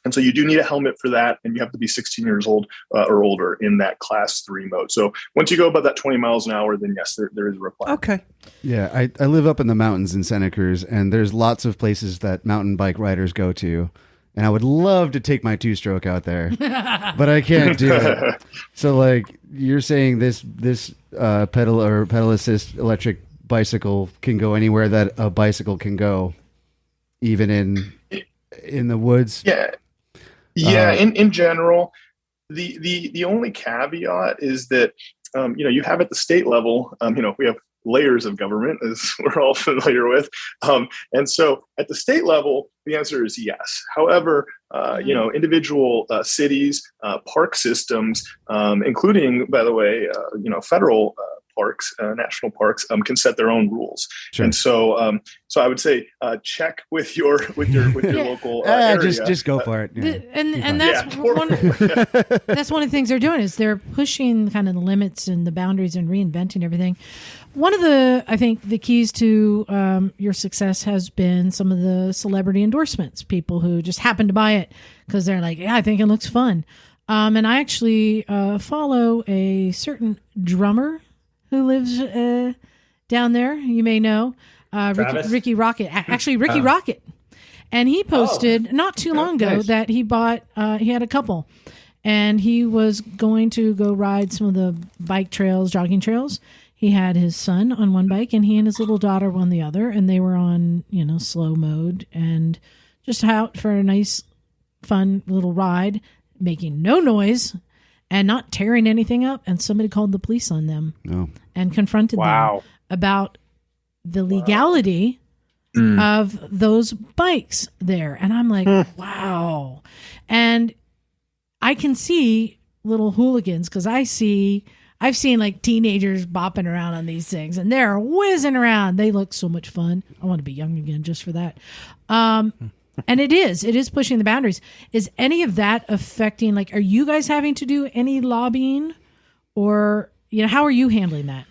And so you do need a helmet for that, and you have to be 16 years old or older in that Class 3 mode. So once you go above that 20 miles an hour, then yes, there is a requirement. Okay. Yeah, I live up in the mountains in Santa Cruz, and there's lots of places that mountain bike riders go to. And I would love to take my two-stroke out there, but I can't do it. So, like, you're saying this pedal assist electric bicycle can go anywhere that a bicycle can go, even in the woods. Yeah. In general, the only caveat is that you have at the state level, we have layers of government, as we're all familiar with, and so at the state level, the answer is yes. However, individual cities, park systems, including, by the way, federal parks, national parks, can set their own rules. Sure. And so I would say check with your local area. Just go for it. Yeah. And that's that's one of the things they're doing is they're pushing kind of the limits and the boundaries and reinventing everything. One of I think the keys to your success has been some of the celebrity endorsements, people who just happen to buy it because they're like, yeah, I think it looks fun. And I actually follow a certain drummer who lives down there. You may know Ricky Rocket. Actually, Ricky Rocket. And he posted not too long ago that he bought, he had a couple. And he was going to go ride some of the bike trails, jogging trails. He had his son on one bike, and he and his little daughter on the other. And they were on, slow mode and just out for a nice, fun little ride, making no noise and not tearing anything up. And somebody called the police on them. Oh. and confronted them Wow. about the legality of those bikes there. And I'm like, wow. And I can see little hooligans because I've seen like teenagers bopping around on these things and they're whizzing around. They look so much fun. I want to be young again just for that. And it is pushing the boundaries. Is any of that affecting, like, are you guys having to do any lobbying, or, how are you handling that?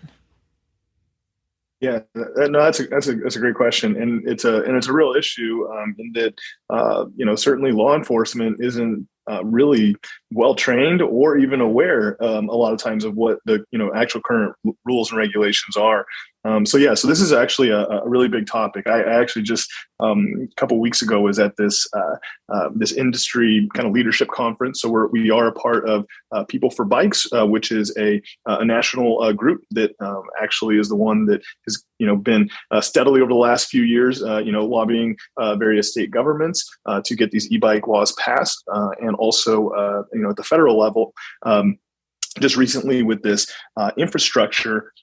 Yeah, no, that's a great question, and it's a real issue in that certainly law enforcement isn't really well trained or even aware a lot of times of what the actual current rules and regulations are. So this is actually a really big topic. I actually just a couple of weeks ago was at this industry kind of leadership conference. So we are a part of People for Bikes, which is a national group that actually is the one that has been steadily over the last few years lobbying various state governments to get these e-bike laws passed, and also at the federal level. Just recently with this infrastructure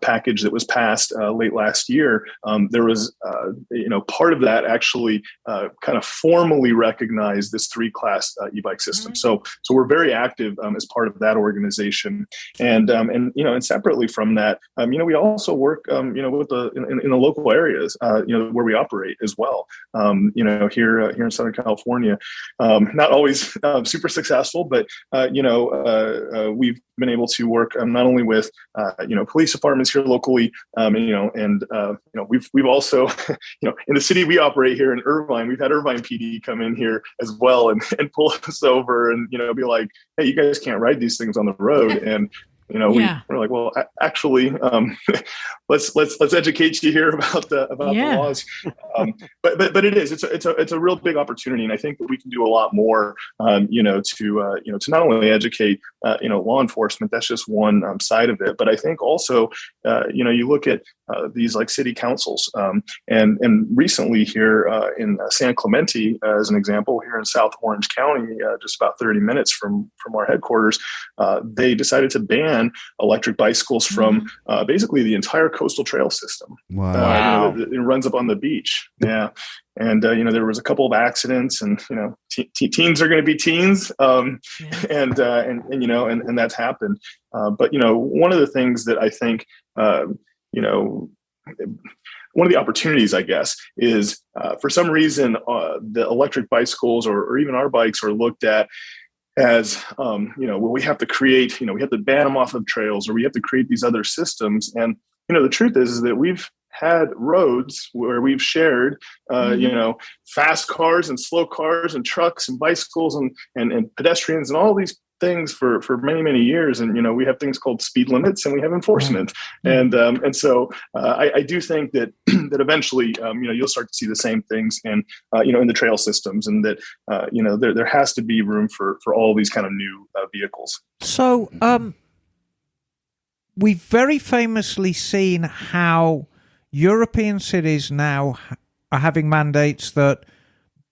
package that was passed late last year, there was, part of that actually kind of formally recognized this 3-class e-bike system. So we're very active as part of that organization, and separately from that, we also work, with in the local areas, where we operate as well. Here in Southern California, not always super successful, but we've been able to work not only with police departments here locally, we've also in the city we operate here in Irvine, we've had Irvine PD come in here as well and pull us over and be like, hey, you guys can't ride these things on the road. And we're like, well, actually, let's educate you here about the laws. But it's a real big opportunity, and I think that we can do a lot more, to not only educate, law enforcement. That's just one side of it. But I think also, you look at these like city councils, and recently here in San Clemente, as an example, here in South Orange County, just about 30 minutes from our headquarters, they decided to ban electric bicycles from basically the entire coastal trail system. Wow. It runs up on the beach. Yeah. And, there was a couple of accidents, and, teens are going to be teens. And that's happened. But, one of the things that I think, one of the opportunities, I guess, is for some reason, the electric bicycles or even our bikes are looked at as, well, we have to create, we have to ban them off of trails, or we have to create these other systems. And, the truth is that we've had roads where we've shared, fast cars and slow cars and trucks and bicycles and pedestrians and all these things for many, many years. And, we have things called speed limits, and we have enforcement. And so I do think that that eventually, you'll start to see the same things in the trail systems, and that, there has to be room for all these kind of new vehicles. So we've very famously seen how European cities now are having mandates that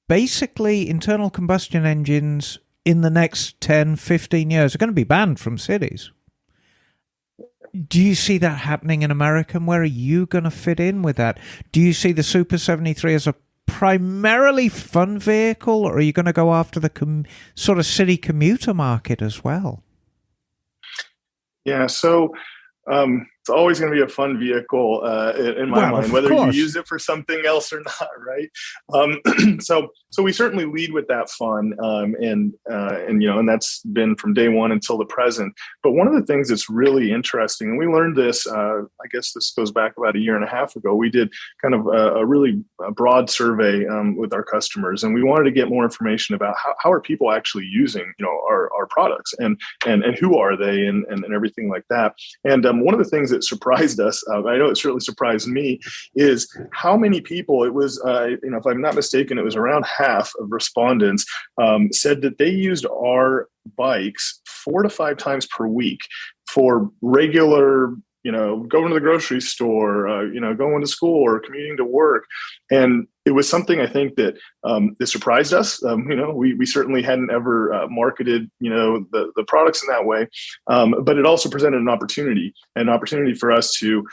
basically internal combustion engines in the next 10, 15 years are going to be banned from cities. Do you see that happening in America? And where are you going to fit in with that? Do you see the Super 73 as a primarily fun vehicle, or are you going to go after the sort of city commuter market as well? Yeah, so it's always going to be a fun vehicle in my mind, whether you use it for something else or not, right? So we certainly lead with that fun, and that's been from day one until the present. But one of the things that's really interesting, and we learned this, I guess this goes back about a year and a half ago. We did kind of a really broad survey with our customers, and we wanted to get more information about how are people actually using our products, and who are they, and everything like that. And one of the things that surprised us, I know it certainly surprised me, is how many people, it was, if I'm not mistaken, it was around half of respondents said that they used our bikes 4 to 5 times per week for regular, going to the grocery store, going to school or commuting to work. And it was something I think that this surprised us. We certainly hadn't ever marketed, the products in that way. But it also presented an opportunity for us to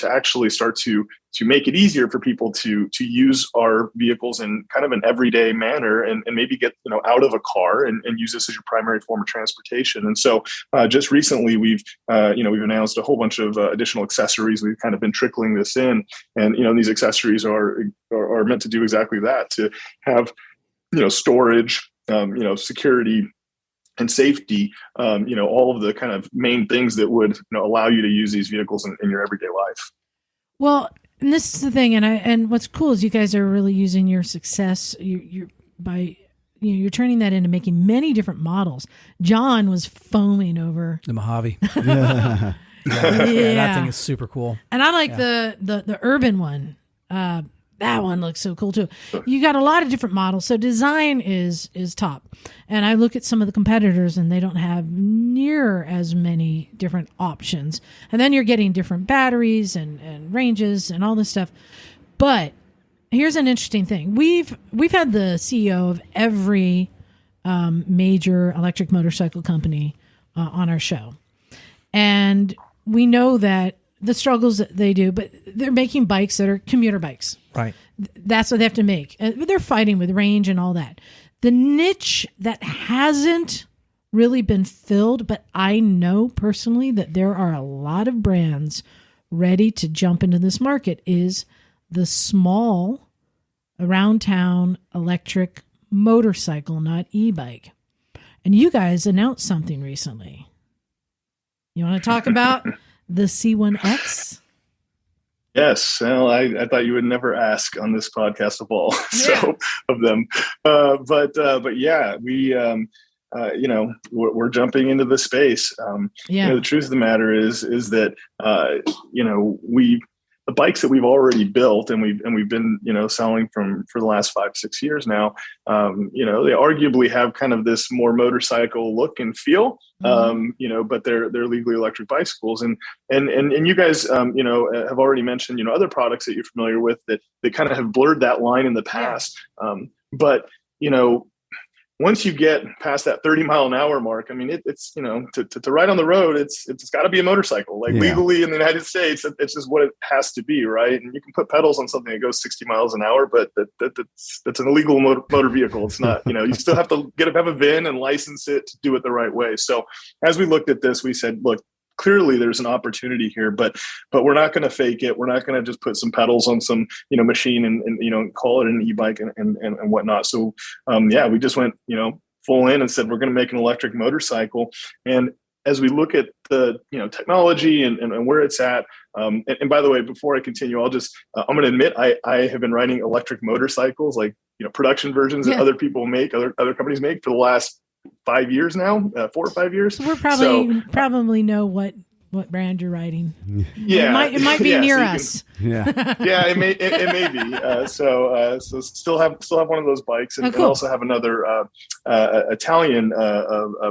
actually start to make it easier for people to use our vehicles in kind of an everyday manner and maybe get, out of a car and use this as your primary form of transportation. And so just recently we've announced a whole bunch of additional accessories. We've kind of been trickling this in, and, these accessories are meant to do exactly that, to have, storage, security, and safety, all of the kind of main things that would allow you to use these vehicles in your everyday life. Well, and this is the thing, and what's cool is you guys are really using your success. You're turning that into making many different models. John was foaming over The Mojave. yeah. That thing is super cool. And I like the urban one. That one looks so cool too. You got a lot of different models, so design is top. And I look at some of the competitors, and they don't have near as many different options. And then you're getting different batteries and ranges and all this stuff. But here's an interesting thing: we've had the CEO of every major electric motorcycle company on our show, and we know that the struggles that they do, but they're making bikes that are commuter bikes. Right. That's what they have to make. They're fighting with range and all that. The niche that hasn't really been filled, but I know personally that there are a lot of brands ready to jump into this market, is the small around town electric motorcycle, not e-bike. And you guys announced something recently. You want to talk about the C1X? Yes. Well, I thought you would never ask on this podcast of all of them. But yeah, we're jumping into the space. The truth of the matter is that, the bikes that we've already built and we've been, selling for the last 5-6 years now, they arguably have kind of this more motorcycle look and feel, but they're legally electric bicycles. And you guys, have already mentioned, other products that you're familiar with that kind of have blurred that line in the past. But once you get past that 30-mile-an-hour mark, I mean, it's to ride on the road, it's got to be a motorcycle. Legally in the United States, it's just what it has to be, right? And you can put pedals on something that goes 60 miles an hour, but that's an illegal motor vehicle. It's not. You still have to have a VIN and license it to do it the right way. So as we looked at this, we said, look, clearly there's an opportunity here, but we're not going to fake it. We're not going to just put some pedals on some, machine and call it an e-bike and whatnot. So, we just went, full in and said, we're going to make an electric motorcycle. And as we look at the, technology and where it's at, and by the way, before I continue, I'm going to admit, I have been riding electric motorcycles, like, production versions that other people make, other companies make, for the last 5 years now, 4 or 5 years. So we're probably know what brand you're riding. Yeah, it might be near us. It may be. So still have one of those bikes, and, cool. and also have another Italian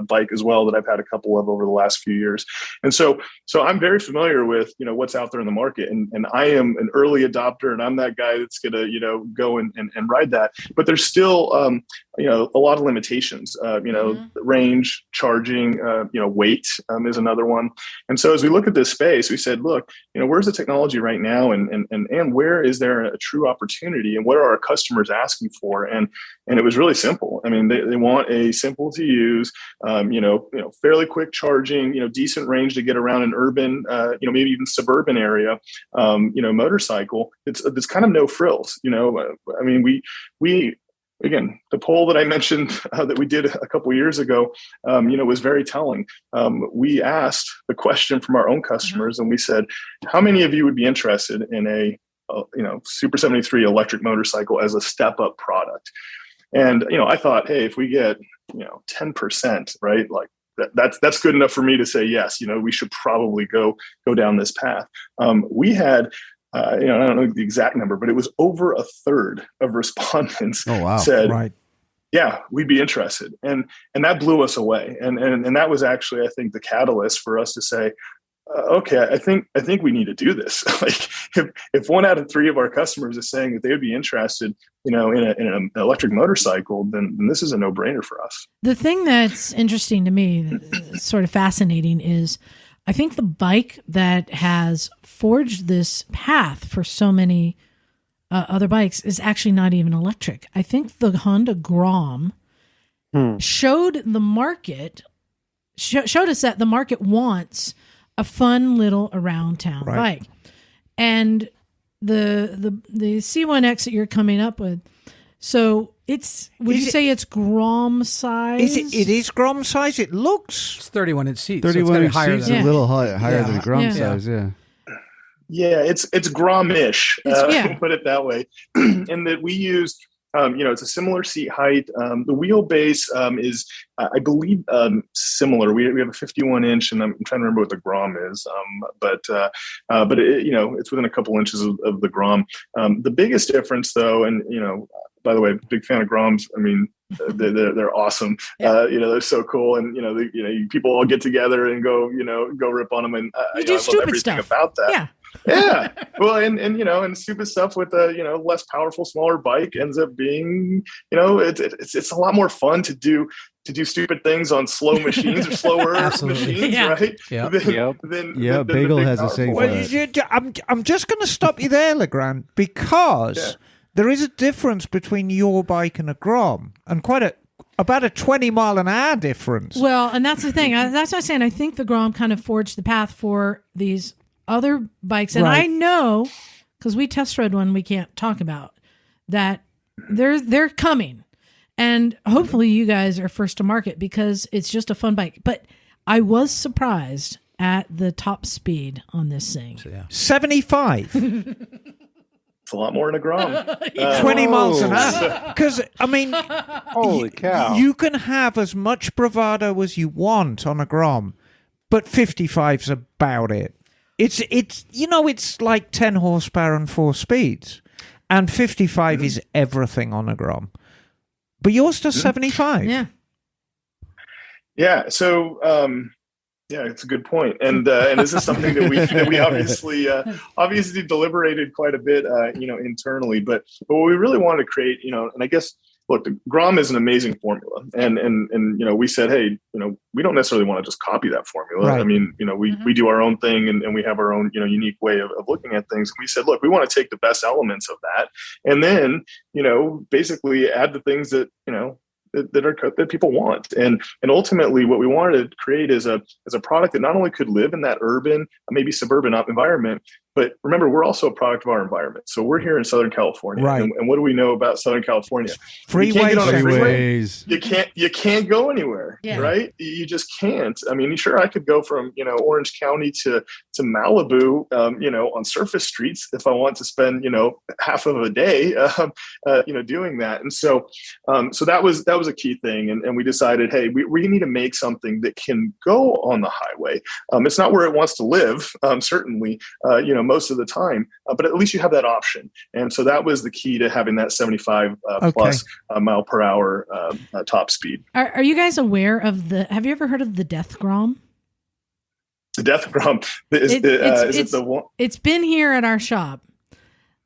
bike as well that I've had a couple of over the last few years. And so I'm very familiar with what's out there in the market, and I am an early adopter, and I'm that guy that's gonna go and ride that. But there's still a lot of limitations. Range, charging, weight is another one. And so as we look at this space, we said, look, where's the technology right now, and where is there a true opportunity, and what are our customers asking for? And it was really simple. I mean, they want a simple to use, fairly quick charging, decent range to get around an urban, maybe even suburban area, motorcycle. It's kind of no frills. I mean, we again, the poll that I mentioned that we did a couple of years ago, was very telling. We asked the question from our own customers, and we said, how many of you would be interested in a Super 73 electric motorcycle as a step-up product? And, I thought, hey, if we get, 10%, right, like that's good enough for me to say, yes, we should probably go down this path. We had, I don't know the exact number, but it was over a third of respondents said, right, yeah, we'd be interested. And that blew us away. And that was actually, I think, the catalyst for us to say, okay, I think we need to do this. Like if 1 out of 3 of our customers is saying that they would be interested, in an electric motorcycle, then this is a no-brainer for us. The thing that's interesting to me, that's sort of fascinating, is I think the bike that has forged this path for so many other bikes is actually not even electric. I think the Honda Grom showed the market, showed us that the market wants a fun little around town bike. And the C1X that you're coming up with, so would you say it's Grom size? It is Grom size. It looks. It's 31-inch seats. 31 seats, than a little higher than a Grom size, Yeah, it's Grom-ish, put it that way. And that we used, it's a similar seat height. The wheelbase is, I believe, similar. We have a 51-inch, and I'm trying to remember what the Grom is. But it's within a couple inches of the Grom. The biggest difference, though, and by the way, big fan of Groms. I mean, they're awesome. They're so cool, and people all get together and go rip on them, and you do stupid stuff about that. Yeah. Yeah. Well, and stupid stuff with a less powerful, smaller bike ends up being, it's a lot more fun to do stupid things on slow machines or slower machines, right? Yeah. Than Bagel the has a saying for that. I'm just going to stop you there, Legrand, because there is a difference between your bike and a Grom, and about a 20-mile-an-hour difference. Well, and that's the thing. That's what I'm saying. I think the Grom kind of forged the path for these other bikes. And I know, because we test rode one we can't talk about, that they're coming. And hopefully you guys are first to market, because it's just a fun bike. But I was surprised at the top speed on this thing. 75. It's a lot more than a Grom. 20 miles an hour. Because, I mean, holy cow. You can have as much bravado as you want on a Grom, but 55's about it. It's like 10 horsepower and 4 speeds, and 55 is everything on a Grom. But yours does 75. Yeah. Yeah. So, it's a good point, and this is something that we obviously deliberated quite a bit, internally. But what we really wanted to create, and I guess, look, the Grom is an amazing formula, and we said, hey, we don't necessarily want to just copy that formula. Right. I mean, we do our own thing, and we have our own unique way of looking at things. We said, look, we want to take the best elements of that, and then basically add the things that that people want, and ultimately what we wanted to create is a product that not only could live in that urban, maybe suburban environment, but remember, we're also a product of our environment. So we're here in Southern California, right? And what do we know about Southern California? Freeways. You can't get on a freeway. You can't go anywhere, right? You just can't. I mean, sure, I could go from Orange County to Malibu, on surface streets if I want to spend half of a day, doing that. And so that was a key thing, and we decided, hey, we need to make something that can go on the highway. It's not where it wants to live, certainly, most of the time, but at least you have that option. And so that was the key to having that 75 plus mile per hour top speed. Are you guys aware of have you ever heard of the Death Grom? The Death Grom is it the one? It's been here at our shop.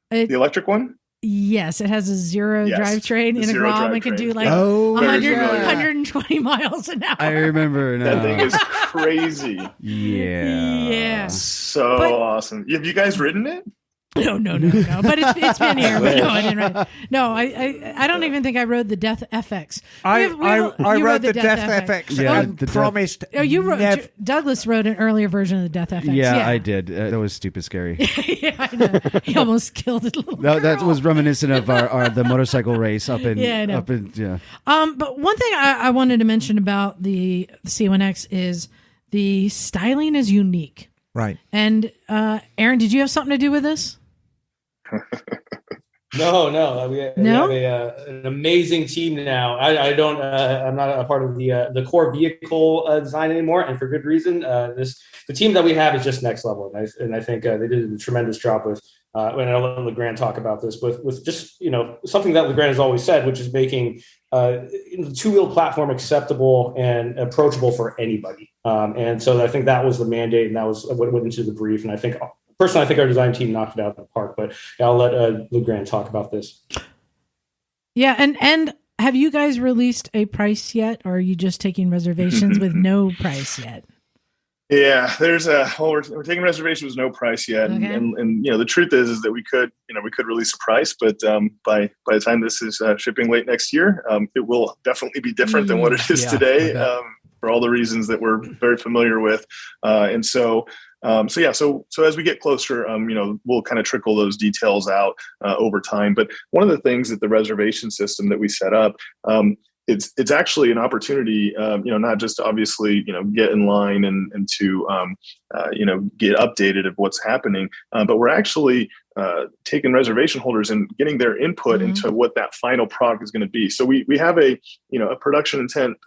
The electric one? Yes, it has a zero drivetrain in a Grom. It can do like 120 miles an hour. I remember now. That thing is crazy. Yeah. So awesome. Have you guys ridden it? No. But it's been here. But no, I didn't ride. No, I don't even think I rode the Death FX. I rode the Death FX and promised. Oh, you rode. Douglas rode an earlier version of the Death FX. Yeah, I did. That was stupid scary. Yeah, I know. He almost killed a little girl. That was reminiscent of the motorcycle race up in. Yeah, I know. But one thing I wanted to mention about the C1X is the styling is unique. Right. And Aaron, did you have something to do with this? No. We have an amazing team now. I'm not a part of the core vehicle design anymore, and for good reason. The team that we have is just next level, and I think they did a tremendous job with. When I'll let Legrand talk about this, with just something that Legrand has always said, which is making the two-wheel platform acceptable and approachable for anybody. And so I think that was the mandate, and that was what went into the brief. And I think our design team knocked it out of the park. But I'll let Legrand talk about this. Yeah, and have you guys released a price yet, or are you just taking reservations with no price yet? Yeah, we're taking reservations with no price yet, Okay. and the truth is that we could release a price, but by the time this is shipping late next year, it will definitely be different than what it is Yeah, today, I bet. for all the reasons that we're very familiar with, and so as we get closer, we'll kind of trickle those details out over time. But one of the things that the reservation system that we set up, it's actually an opportunity, not just to obviously, get in line and to, get updated of what's happening, but we're actually taking reservation holders and getting their input into what that final product is going to be. So we have a production intent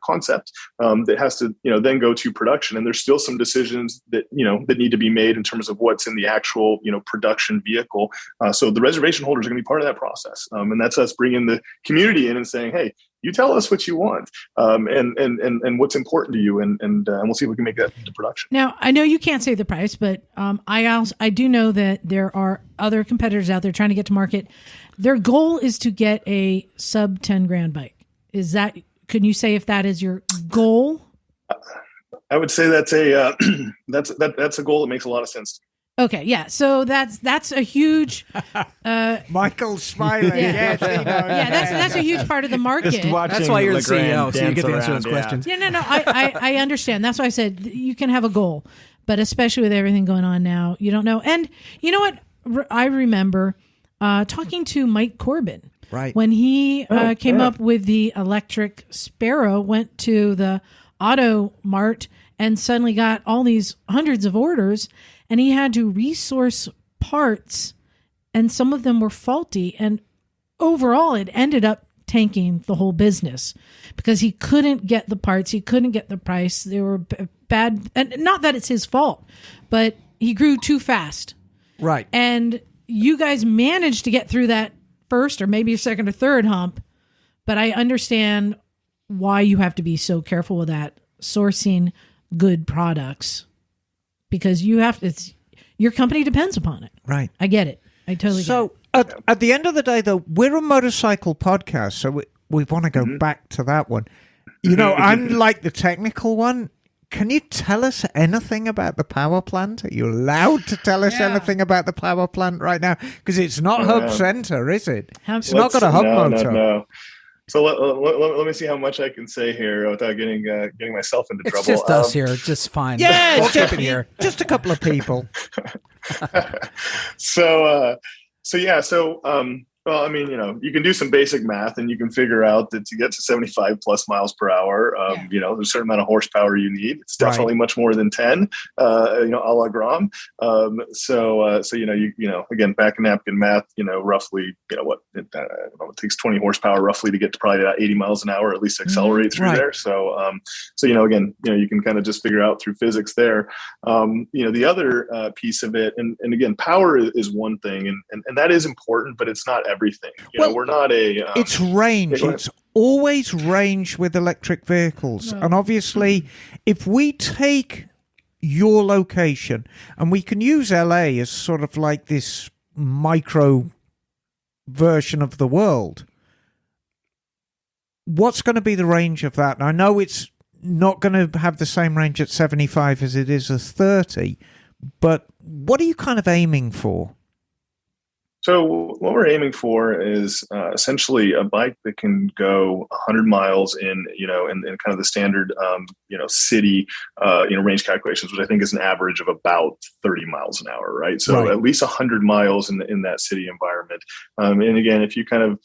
concept that has to, then go to production. And there's still some decisions that, that need to be made in terms of what's in the actual, production vehicle. So the reservation holders are going to be part of that process. And that's us bringing the community in and saying, hey, you tell us what you want, and what's important to you, and we'll see if we can make that into production. Now, I know you can't say the price, but I do know that there are other competitors out there trying to get to market. Their goal is to get a sub 10 grand bike. Can you say if that is your goal? I would say that's a that's a goal that makes a lot of sense. Okay, yeah. So that's a huge. Michael's smiling. Yeah. Yes, he knows. Yeah, that's a huge part of the market. That's why you're the CEO, so you get to answer around, those questions. Yeah, no, I understand. That's why I said you can have a goal, but especially with everything going on now, you don't know. And you know what? I remember talking to Mike Corbin. Right. When he came up with the electric Sparrow, went to the Auto Mart and suddenly got all these hundreds of orders, and he had to resource parts, and some of them were faulty. And overall, it ended up tanking the whole business because he couldn't get the parts. He couldn't get the price. They were bad. And not that it's his fault, but he grew too fast. Right. And you guys managed to get through that first or maybe second or third hump. But I understand why you have to be so careful with that, sourcing good products, because your company depends upon it. Right. I get it. I totally get it. So at the end of the day, though, we're a motorcycle podcast, so we want to go back to that one. I'm like the technical one. Can you tell us anything about the power plant? Are you allowed to tell us anything about the power plant right now? Because it's not hub center, is it? It's not got a hub motor. No. So let me see how much I can say here without getting myself into trouble. It's just us here. It's just fine. Yeah, we'll it's keep it here. Just a couple of people. Well, I mean, you can do some basic math and you can figure out that to get to 75 plus miles per hour, there's a certain amount of horsepower you need. It's definitely much more than 10, a la Legrand. Again, back in napkin math, roughly, it takes 20 horsepower roughly to get to probably about 80 miles an hour, at least accelerate through there. So, again, you can kind of just figure out through physics there. The other piece of it, and again, power is one thing, and that is important, but it's not everything. We're not a. It's range. It's always range with electric vehicles, and obviously, if we take your location and we can use LA as sort of like this micro version of the world, what's going to be the range of that? And I know it's not going to have the same range at 75 as it is at 30, but what are you kind of aiming for? So what we're aiming for is essentially a bike that can go 100 miles in kind of the standard, city, range calculations, which I think is an average of about 30 miles an hour, right? So at least 100 miles in that city environment. And again, if you kind of,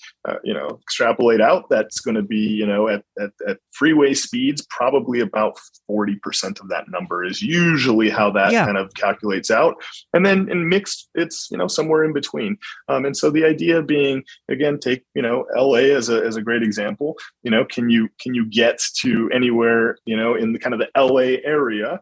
extrapolate out, that's going to be, at freeway speeds, probably about 40% of that number is usually how that kind of calculates out. And then in mixed, it's, somewhere in between. And so the idea being, again, take, LA as a great example, can you get to anywhere, in the kind of the LA area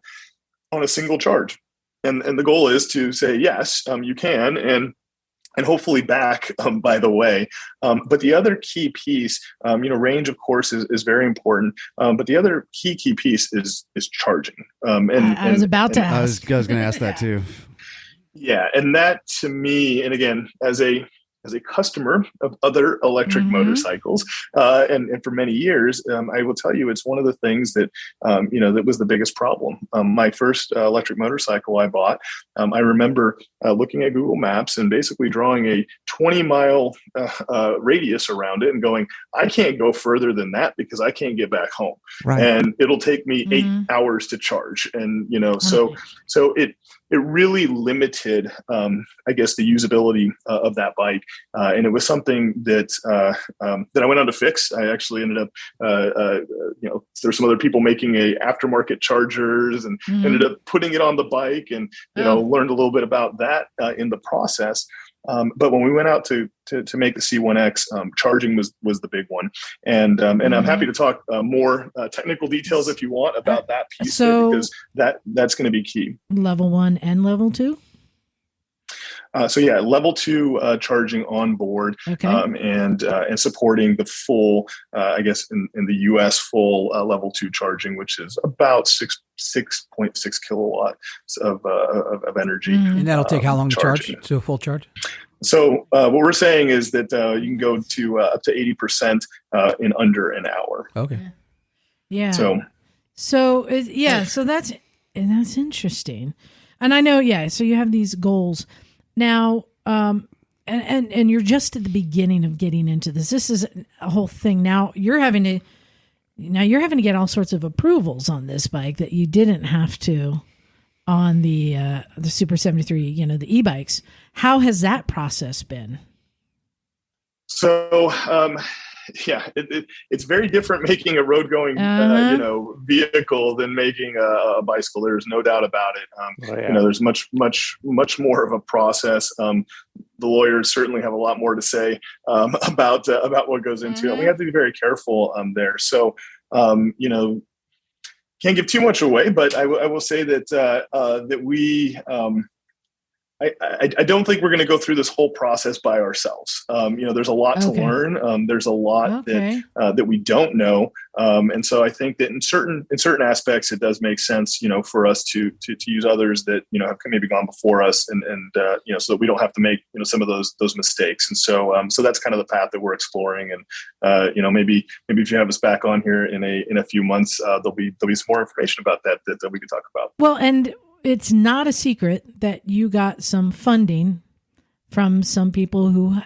on a single charge? And the goal is to say, yes, you can. And hopefully back, by the way. But the other key piece, range, of course, is very important. But the other key piece is charging. I was about to ask. I was going to ask that too. Yeah, and that to me, and again, as a as a customer of other electric motorcycles, and for many years, I will tell you, it's one of the things that that was the biggest problem. My first electric motorcycle I bought, I remember looking at Google Maps and basically drawing a 20-mile radius around it and going, I can't go further than that because I can't get back home, and it'll take me 8 hours to charge, and so it really limited, I guess, the usability of that bike, and it was something that I went on to fix. I actually ended up, there's some other people making a aftermarket chargers, and ended up putting it on the bike, and learned a little bit about that in the process. But when we went out to make the C1X, charging was the big one, and I'm happy to talk more technical details if you want about that piece, because that's going to be key. Level 1 and level 2. So level 2 charging on board, and supporting the full, I guess in the US, full level 2 charging, which is about 6.6 kilowatts of energy. And that'll take how long to charge to a full charge? So what we're saying is that you can go to up to 80% in under an hour. Okay. Yeah. So that's interesting. And I know, so you have these goals now, and you're just at the beginning of getting into this. This is a whole thing. Now you're having to get all sorts of approvals on this bike that you didn't have to on the Super 73, the e-bikes. How has that process been? So, it's very different making a road going, vehicle than making a bicycle. There's no doubt about it. There's much more of a process. The lawyers certainly have a lot more to say about what goes into it. We have to be very careful there. So, can't give too much away, but I will say that we. I don't think we're going to go through this whole process by ourselves. There's a lot to learn. There's a lot that we don't know, and so I think that in certain aspects, it does make sense, for us to use others that have maybe gone before us, and so that we don't have to make some of those mistakes. And so that's kind of the path that we're exploring. And maybe if you have us back on here in a few months, there'll be some more information about that we can talk about. Well, and it's not a secret that you got some funding from some people who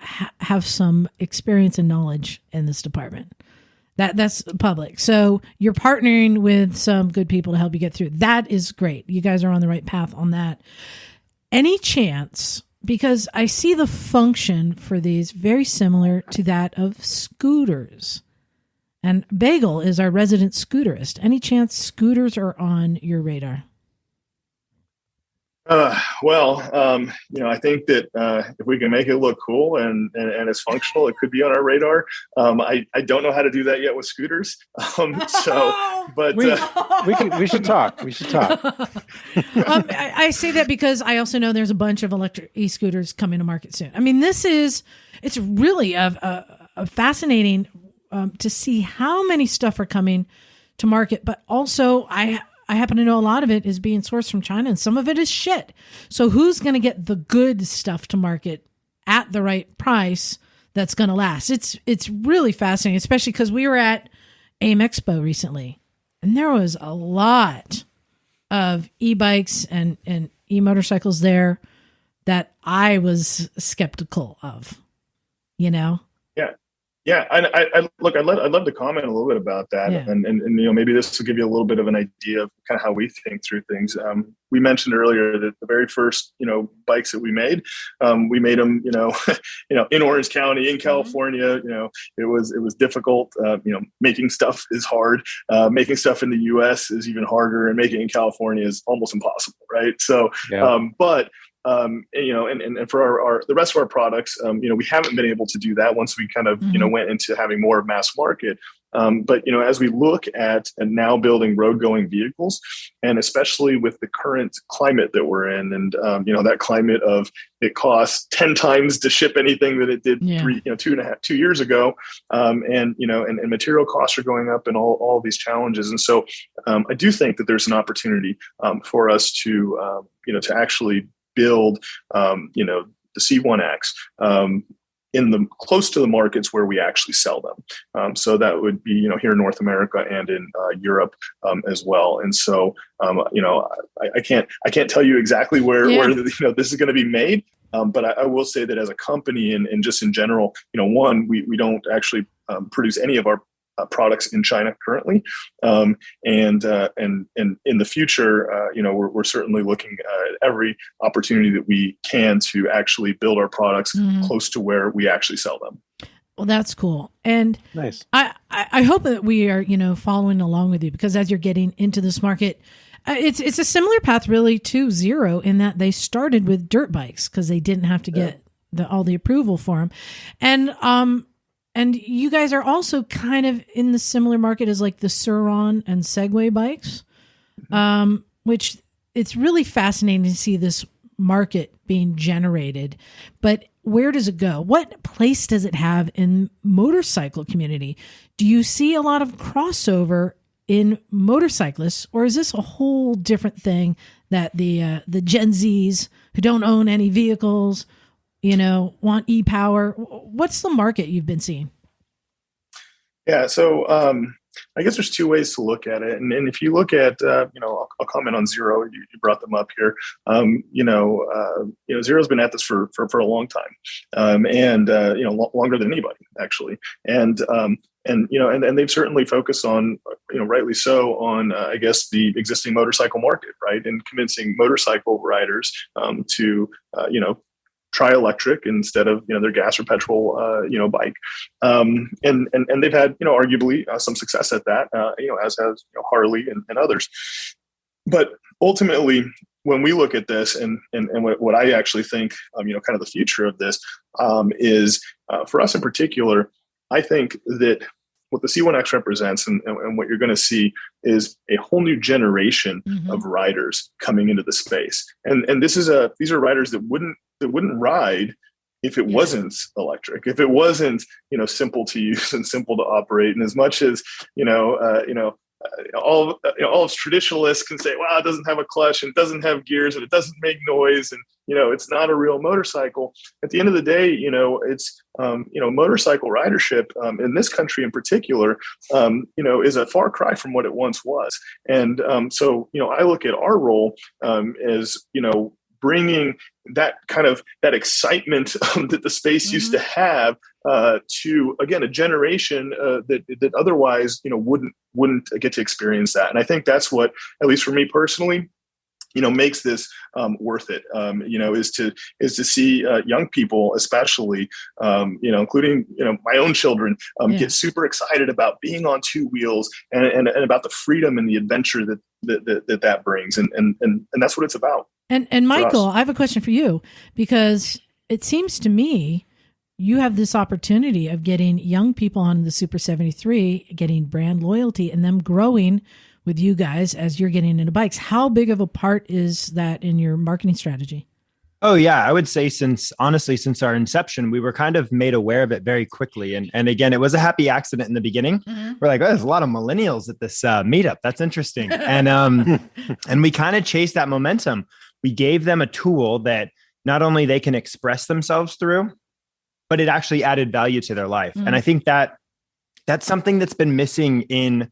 have some experience and knowledge in this department. That's public. So you're partnering with some good people to help you get through. That is great. You guys are on the right path on that. Any chance, because I see the function for these very similar to that of scooters. And Bagel is our resident scooterist. Any chance scooters are on your radar? I think that if we can make it look cool and it's functional, it could be on our radar. I don't know how to do that yet with scooters. But we should talk. I say that because I also know there's a bunch of electric e-scooters coming to market soon. I mean, it's really a fascinating to see how many stuff are coming to market, but also I happen to know a lot of it is being sourced from China, and some of it is shit. So who's going to get the good stuff to market at the right price that's going to last? It's really fascinating, especially because we were at AIM Expo recently, and there was a lot of e-bikes and e-motorcycles there that I was skeptical of, Yeah, I'd love to comment a little bit about that, and maybe this will give you a little bit of an idea of kind of how we think through things. We mentioned earlier that the very first bikes that we made them in Orange County in California. It was difficult. Making stuff is hard. Making stuff in the U.S. is even harder, and making it in California is almost impossible, right? So, but. And for the rest of our products, we haven't been able to do that once we kind of, went into having more of mass market. But as we look at now building road going vehicles, and especially with the current climate that we're in, and that climate of it costs 10 times to ship anything that it did 2 years ago, and material costs are going up, and all these challenges. And so I do think that there's an opportunity for us to actually build the C1X, in the close to the markets where we actually sell them. So that would be, here in North America and in Europe as well. And so, I can't tell you exactly where this is going to be made. But I will say that as a company and just in general, one, we don't actually produce any of our products in China currently, and in the future, we're certainly looking at every opportunity that we can to actually build our products close to where we actually sell them. Well, that's cool. And Nice. I hope that we are, following along with you, because as you're getting into this market, it's a similar path really to Zero in that they started with dirt bikes because they didn't have to get all the approval for them. And you guys are also kind of in the similar market as like the Sur-Ron and Segway bikes, which it's really fascinating to see this market being generated. But where does it go? What place does it have in motorcycle community? Do you see a lot of crossover in motorcyclists, or is this a whole different thing that the Gen Zs who don't own any vehicles, want e-power? What's the market you've been seeing? Yeah, so I guess there's two ways to look at it. And if you look at, I'll comment on Zero. You brought them up here. Zero's been at this for a long time, and longer than anybody actually. And they've certainly focused on, rightly so, on I guess the existing motorcycle market, right, and convincing motorcycle riders to try electric instead of their gas or petrol bike, and they've had arguably some success at that, as has Harley and others. But ultimately, when we look at this, and what I actually think kind of the future of this is for us in particular, I think that what the C1X represents and what you're going to see is a whole new generation of riders coming into the space, and these are riders that wouldn't ride if it wasn't electric, if it wasn't simple to use and simple to operate. And as much as all of traditionalists can say, wow, it doesn't have a clutch and it doesn't have gears and it doesn't make noise and it's not a real motorcycle. At the end of the day, it's motorcycle ridership in this country in particular, is a far cry from what it once was. And so I look at our role as bringing that excitement that the space used to have to, again, a generation that otherwise wouldn't get to experience that. And I think that's what, at least for me personally, makes this worth it. Is to see young people, especially, including my own children, get super excited about being on two wheels and about the freedom and the adventure that brings, and that's what it's about. And Michael, I have a question for you, because it seems to me you have this opportunity of getting young people on the Super 73, getting brand loyalty, and them growing with you guys as you're getting into bikes. How big of a part is that in your marketing strategy? Oh, yeah. I would say since our inception, we were kind of made aware of it very quickly. And again, it was a happy accident in the beginning. We're like, oh, there's a lot of millennials at this meetup. That's interesting. And we kind of chased that momentum. We gave them a tool that not only they can express themselves through, but it actually added value to their life. And I think that's something that's been missing in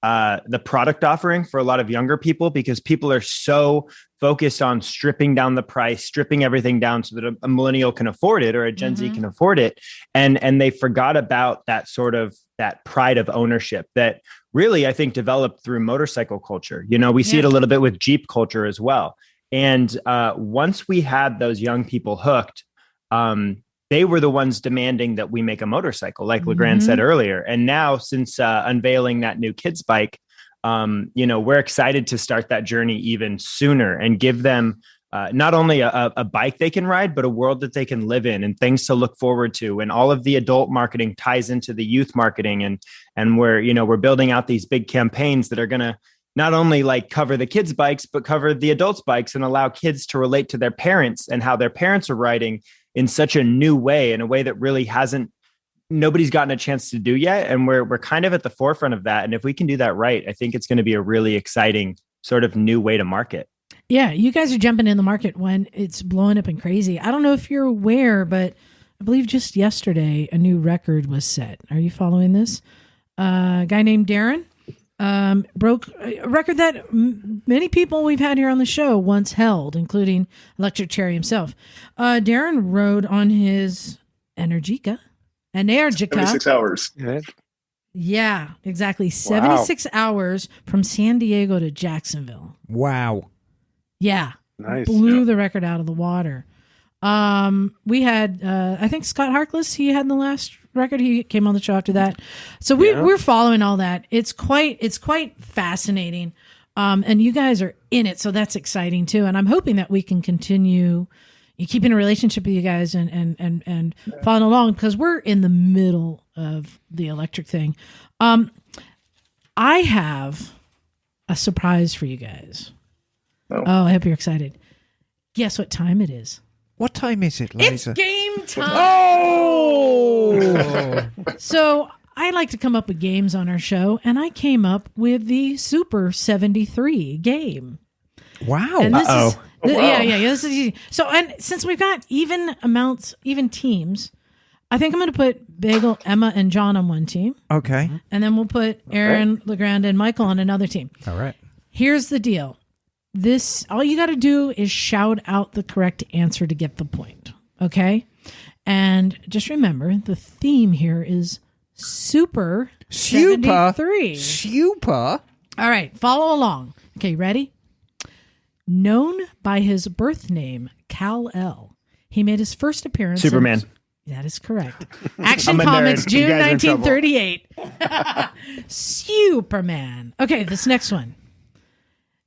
the product offering for a lot of younger people, because people are so focused on stripping down the price, stripping everything down so that a millennial can afford it or a Gen Z can afford it. And they forgot about that sort of that pride of ownership that really, I think, developed through motorcycle culture. We see it a little bit with Jeep culture as well. And once we had those young people hooked, they were the ones demanding that we make a motorcycle, like Legrand said earlier. And now, since unveiling that new kids bike, we're excited to start that journey even sooner and give them not only a bike they can ride, but a world that they can live in and things to look forward to. And all of the adult marketing ties into the youth marketing. And we're building out these big campaigns that are going to not only like cover the kids' bikes, but cover the adults' bikes and allow kids to relate to their parents and how their parents are riding in such a new way, in a way that really nobody's gotten a chance to do yet. And we're kind of at the forefront of that. And if we can do that right, I think it's going to be a really exciting sort of new way to market. Yeah, you guys are jumping in the market when it's blowing up and crazy. I don't know if you're aware, but I believe just yesterday, a new record was set. Are you following this? A guy named Darren broke a record that many people we've had here on the show once held, including Electric Cherry himself. Darren rode on his Energica. 76 hours. Yeah, exactly. 76 hours from San Diego to Jacksonville. Wow. Yeah. Nice. Blew the record out of the water. We had, I think Scott Harkless, he had the last record. He came on the show after that. So we're following all that. It's quite fascinating. And you guys are in it. So that's exciting too. And I'm hoping that we can continue keeping a relationship with you guys and following along, because we're in the middle of the electric thing. I have a surprise for you guys. Oh, I hope you're excited. Guess what time it is? What time is it, Liza? It's game time. Oh! So I like to come up with games on our show, and I came up with the Super 73 game. Wow. And this is, Wow. yeah. This is easy. So, and since we've got even teams, I think I'm going to put Bagel, Emma, and John on one team, Okay. and then we'll put Aaron, Legrand, and Michael on another team. All right. Here's the deal. All you got to do is shout out the correct answer to get the point. Okay? And just remember, the theme here is Super 73. Super. All right, follow along. Okay, ready? Known by his birth name, Kal-El, he made his first appearance Superman. That is correct. Action I'm a Comics, nerd. You June guys are in trouble. 1938. Superman. Okay, this next one.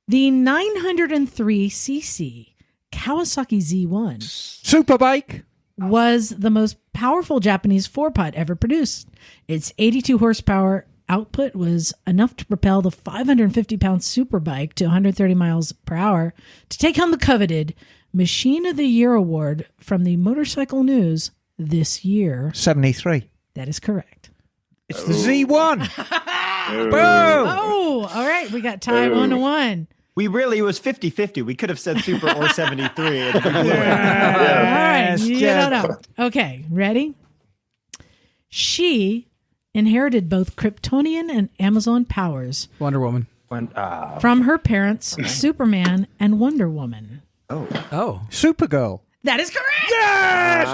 The 903cc Kawasaki Z1 Superbike. was the most powerful Japanese four-pot ever produced. Its 82 horsepower output was enough to propel the 550-pound Superbike to 130 miles per hour to take home the coveted Machine of the Year award from the Motorcycle News this year. 73. That is correct. It's the Z1. Boom. Oh, all right. We got tied 1-1. It was 50-50. We could have said Super or 73. And we blew it. All right. Yes, You don't know. Okay. Ready? She inherited both Kryptonian and Amazon powers Wonder Woman. from her parents, Superman and Wonder Woman. Oh. Supergirl. That is correct. Yes.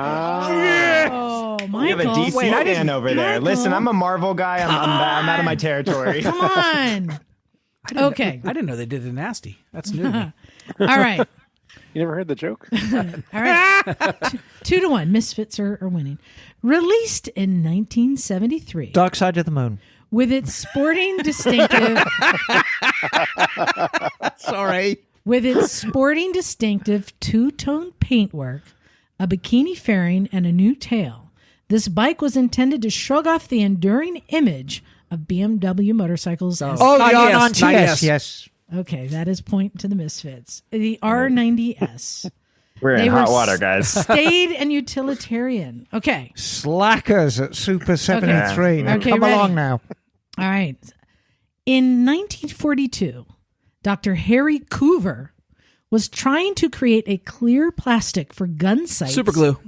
Oh, Michael. We have a DC fan over there. Michael. Listen, I'm a Marvel guy. I'm out of my territory. Come on. Okay. I didn't know they did it nasty. That's new. All right. You never heard the joke? All right. 2-1. Misfits are winning. Released in 1973. Dark Side of the Moon. With its sporting distinctive. Sorry. With its sporting distinctive two-tone paintwork, a bikini fairing, and a new tail, this bike was intended to shrug off the enduring image of BMW motorcycles. As Yes. Okay, that is point to the Misfits. The R90S. We're in hot water, guys. Staid and utilitarian. Okay. Slackers at Super 73. Now Okay, come ready. along now. All right. In 1942, Dr. Harry Coover was trying to create a clear plastic for gun sights. Super glue.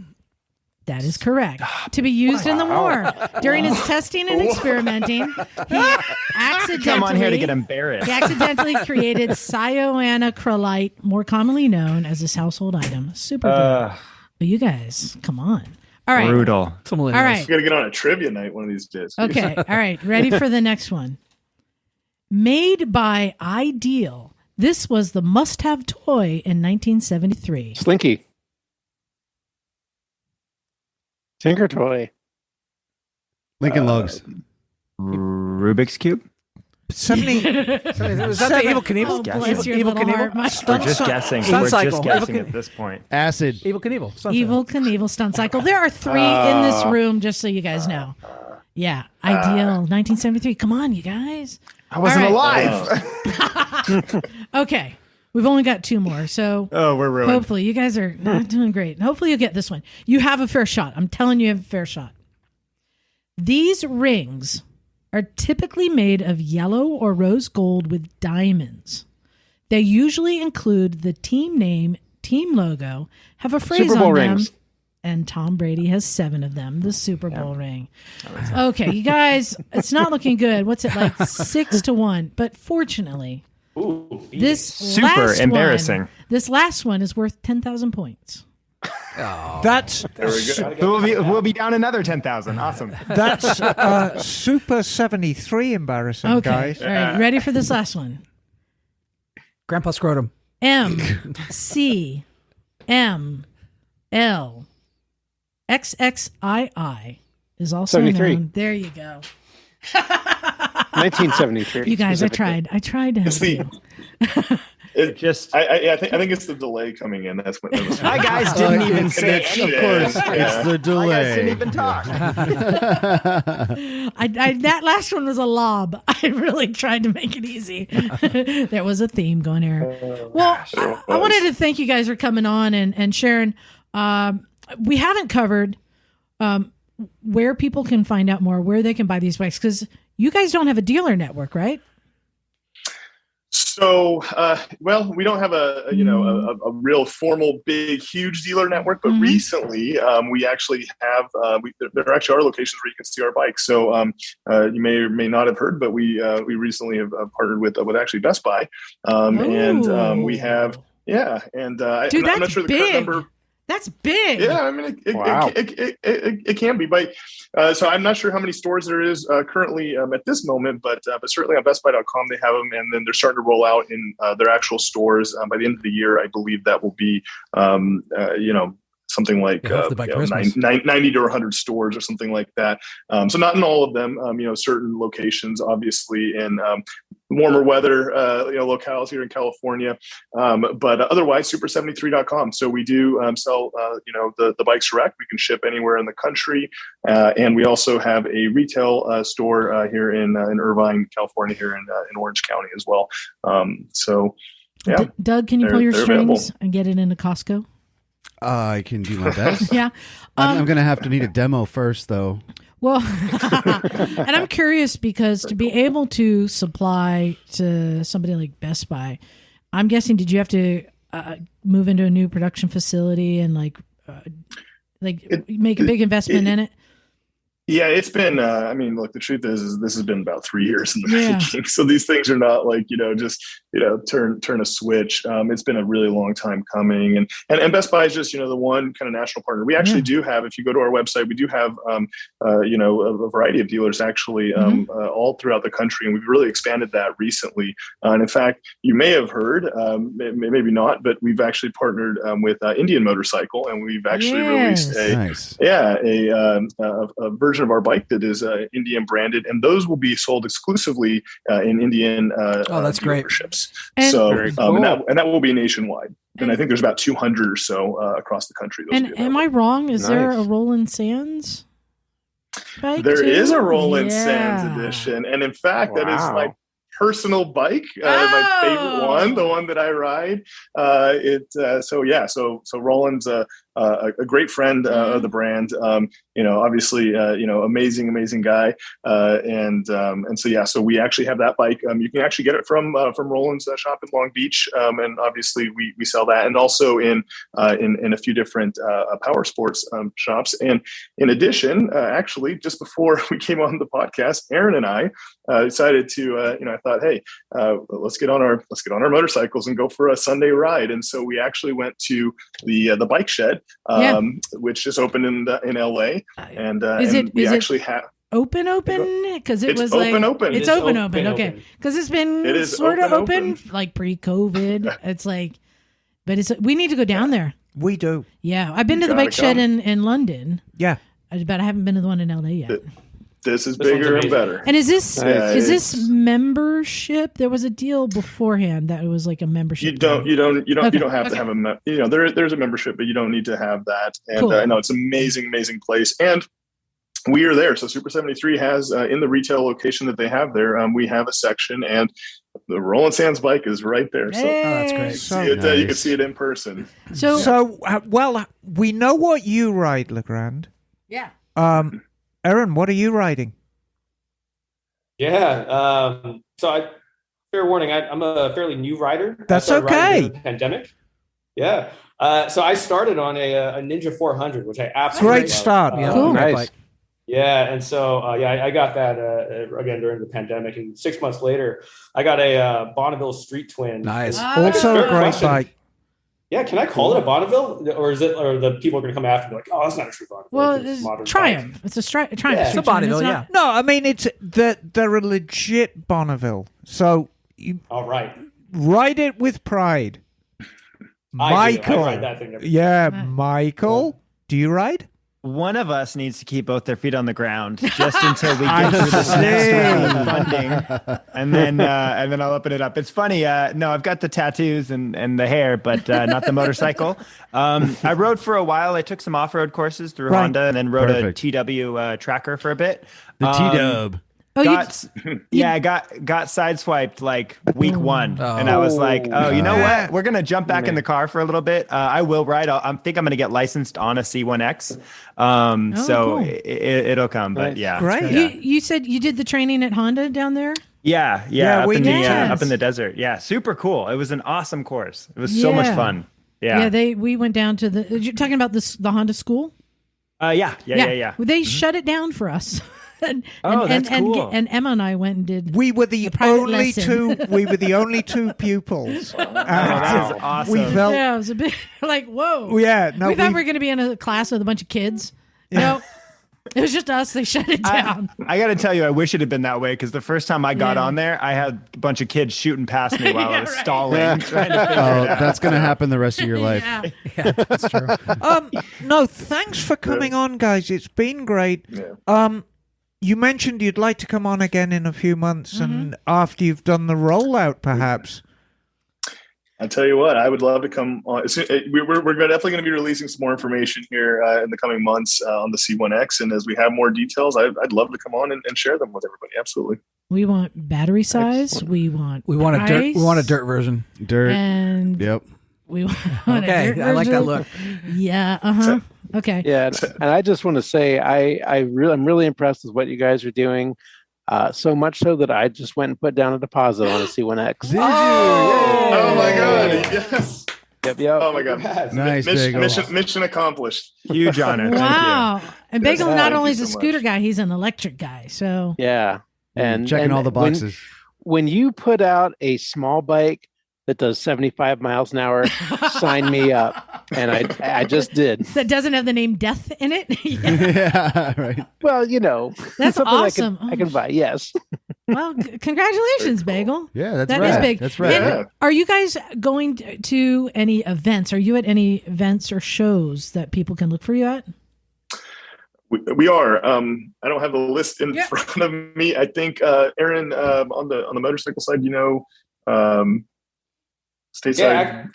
That is correct. To be used in the war. During his testing and experimenting, he accidentally Come on here to get embarrassed. He accidentally created cyanoacrylate, more commonly known as this household item, super glue. But you guys, come on. All right. Brutal. Some millennials. All right. We got to get on a trivia night one of these days. Okay. All right. Ready for the next one. Made by Ideal, this was the must-have toy in 1973. Slinky. Tinker Toy. Lincoln Logs. Rubik's Cube? 70. Was that the Evil Knievel? Oh, bless your Evil little heart, Knievel? Michael. We're just guessing. Stunt We're cycle. just guessing Evil at this point. Acid. Evil Knievel. Stunt Evil Knievel stunt cycle. There are 3 in this room, just so you guys know. Yeah. Ideal, 1973. Come on, you guys. I wasn't All alive. Okay. We've only got 2 more, so Oh, we're ruined. hopefully you guys are not doing great. Hopefully you'll get this one. You have a fair shot. I'm telling you have a fair shot. These rings are typically made of yellow or rose gold with diamonds. They usually include the team name, team logo, have a phrase Super Bowl on them. rings. and Tom Brady has 7 of them. The Super Bowl ring. Okay, you guys, it's not looking good. What's it like? 6-1. But fortunately, this super embarrassing. This last one is worth 10,000 points. Oh. That's there we go. We'll be down another 10,000. Awesome. That's super 73 embarrassing, okay. guys. All right, ready for this last one? Grandpa Scrotum. MCML XXII is also 73. known. There you go. 1973. You guys, I tried to help you. I think it's the delay coming in. That's what. My guys didn't even say. Of course, it's the delay. My guys didn't even talk. That last one was a lob. I really tried to make it easy. There was a theme going here. Well, I wanted to thank you guys for coming on and sharing. We haven't covered where people can find out more, where they can buy these bikes, because you guys don't have a dealer network, right? So, we don't have a real formal, big, huge dealer network, but recently we actually have. There actually are locations where you can see our bikes. So you may or may not have heard, but we recently have partnered with actually Best Buy, and we have and dude, I'm not sure the current number. That's big. Yeah, I mean, it can be, but so I'm not sure how many stores there is currently at this moment, but certainly on BestBuy.com they have them, and then they're starting to roll out in their actual stores by the end of the year. I believe that will be, something like 90 to 100 stores or something like that. So not in all of them, certain locations, obviously in warmer weather, locales here in California. But otherwise, super73.com. So we do sell, the bikes direct. We can ship anywhere in the country. And we also have a retail store here in Irvine, California, here in Orange County as well. Doug, can you pull your strings and get it into Costco? I can do my best. Yeah. I'm going to have to need a demo first, though. Well, and I'm curious because to be able to supply to somebody like Best Buy, I'm guessing, did you have to move into a new production facility and make a big investment in it? Yeah, it's been, look, the truth is this has been about 3 years in the making. So these things are not like, just, turn a switch. It's been a really long time coming. And Best Buy is just, the one kind of national partner. We actually do have, if you go to our website, we do have, a variety of dealers actually all throughout the country. And we've really expanded that recently. And in fact, you may have heard, maybe not, but we've actually partnered with Indian Motorcycle, and we've actually released a version of our bike that is Indian branded, and those will be sold exclusively in Indian that's great. dealerships. And, so cool. and that will be nationwide. And I think there's about 200 or so across the country. And am I wrong? Is there a Roland Sands bike? There too? is a Roland Sands edition, and in fact, that is my personal bike, my favorite one, the one that I ride. So Roland's a great friend of the brand. Obviously, amazing guy. So we actually have that bike. You can actually get it from Roland's shop in Long Beach, and obviously we sell that, and also in a few different power sports shops. And in addition, actually, just before we came on the podcast, Aaron and I decided to, I thought, hey, let's get on our motorcycles and go for a Sunday ride. And so we actually went to the bike shed, which just opened in LA. And we actually have open because it was open. It's open. Okay, because it's been sort of open like pre-COVID. It's like, but we need to go down there. We do. Yeah, I've been to the bike shed in London. Yeah, but I haven't been to the one in LA yet. This is bigger and better. And is this membership? There was a deal beforehand that it was like a membership. You don't have to have a there's a membership, but you don't need to have that. And cool. No, it's an amazing place. And we are there. So Super 73 has in the retail location that they have there, we have a section, and the Roland Sands bike is right there. So that's great. You can see it in person. So we know what you ride, Legrand. Yeah. Aaron, what are you riding? Yeah. Fair warning, I'm a fairly new rider. That's I started riding okay. during the pandemic. Yeah. So I started on a Ninja 400, which I absolutely Great love. start. Yeah. Cool. Nice. Yeah, and so I got that again during the pandemic, and 6 months later, I got a Bonneville Street Twin. Nice. Also a great Question. bike. Yeah, can I call it a Bonneville, or is it, or the people are going to come after me like, oh, that's not a true Bonneville? Well, it's it's modern Triumph. bike. It's a Triumph. Yeah. Street It's a Bonneville, Twin. yeah. No, I mean it's they're a legit Bonneville. So you All right. ride it with pride. I Michael. ride that thing every Yeah, Michael. Do you ride? One of us needs to keep both their feet on the ground just until we get through this next round of funding, and then I'll open it up. It's funny. No, I've got the tattoos and the hair, but not the motorcycle. I rode for a while. I took some off-road courses through Right. Honda, and then rode Perfect. a TW tracker for a bit. The T-dub. Oh, I got sideswiped like week one, and I was like, oh, you know Yeah. what? We're gonna jump back in the car for a little bit. I will ride. I think I'm gonna get licensed on a C1X. So cool. it'll come, but Nice. yeah, Great. You said you did the training at Honda down there? yeah, Yeah, up we in did. the up in the desert. Yeah, super cool. It was an awesome course. It was so much Yeah. fun. Yeah, We went down to you're talking about the Honda school? yeah. Well, they shut it down for us. and, that's cool. and Emma and I went and did. We were the private only lesson. two. We were the only two pupils. that was awesome. We felt. Yeah, it was a bit like whoa. Yeah, no, we thought we were going to be in a class with a bunch of kids. No, it was just us. They shut it down. I got to tell you, I wish it had been that way because the first time I got Yeah. on there, I had a bunch of kids shooting past me while I was right. stalling, trying to figure Oh, it out. that's going to happen the rest of your life. Yeah. Yeah, that's true. No, thanks for coming on, guys. It's been great. Yeah. You mentioned you'd like to come on again in a few months, and after you've done the rollout, perhaps. I'll tell you what, I would love to come on. We're definitely going to be releasing some more information here in the coming months on the C1X. And as we have more details, I'd love to come on and share them with everybody. Absolutely. We want battery size. We want We want a dirt. We price, want a dirt version. Dirt. and Yep. we want Okay, a dirt I like that version. look. Yeah. Uh-huh. Okay. Yeah, and I just want to say I'm really impressed with what you guys are doing. So much so that I just went and put down a deposit on a C1X. Oh my God. Yes. Yep. Oh my God. Nice, Bagel. Mission accomplished. Huge honor. Wow. And Bagel Yes, not thank only you is a so scooter much. guy, he's an electric guy. So Yeah. And Checking and all the boxes. When you put out a small bike that does 75 miles an hour, sign me up. And I just did. that doesn't have the name Death in it. Yeah. Yeah, right. Well, That's something awesome. I can buy. Yes. Well, congratulations, Bagel. Yeah, that's That right. is big. That's right. And are you guys going to any events? Are you at any events or shows that people can look for you at? We are. I don't have the list in Yeah. front of me. I think Aaron on the motorcycle side, stateside.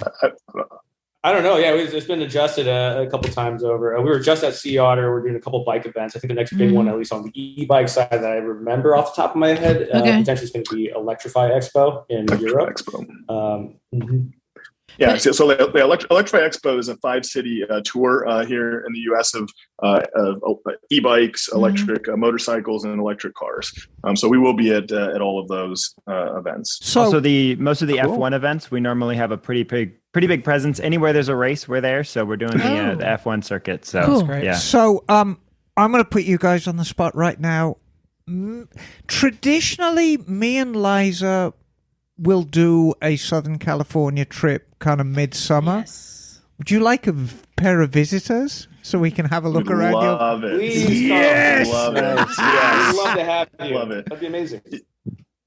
I don't know. Yeah, it's been adjusted a couple times over. We were just at Sea Otter. We're doing a couple bike events. I think the next big one, at least on the e-bike side that I remember off the top of my head, potentially is going to be Electrify Expo in Europe. Expo. Mhm. Yeah, so the Electrify Expo is a 5-city tour here in the U.S. of e-bikes, electric motorcycles, and electric cars. So we will be at all of those events. So, Also, most of the F1 events, we normally have a pretty big presence. Anywhere there's a race, we're there. So we're doing the F1 circuit. So Cool. Great. yeah. So, I'm going to put you guys on the spot right now. Traditionally, me and Liza will do a Southern California trip kind of midsummer. Yes. Would you like a pair of visitors so we can have a look around your... Love it. Please Yes! Love it. I'd Yes. love to have you. Love it. That'd be amazing.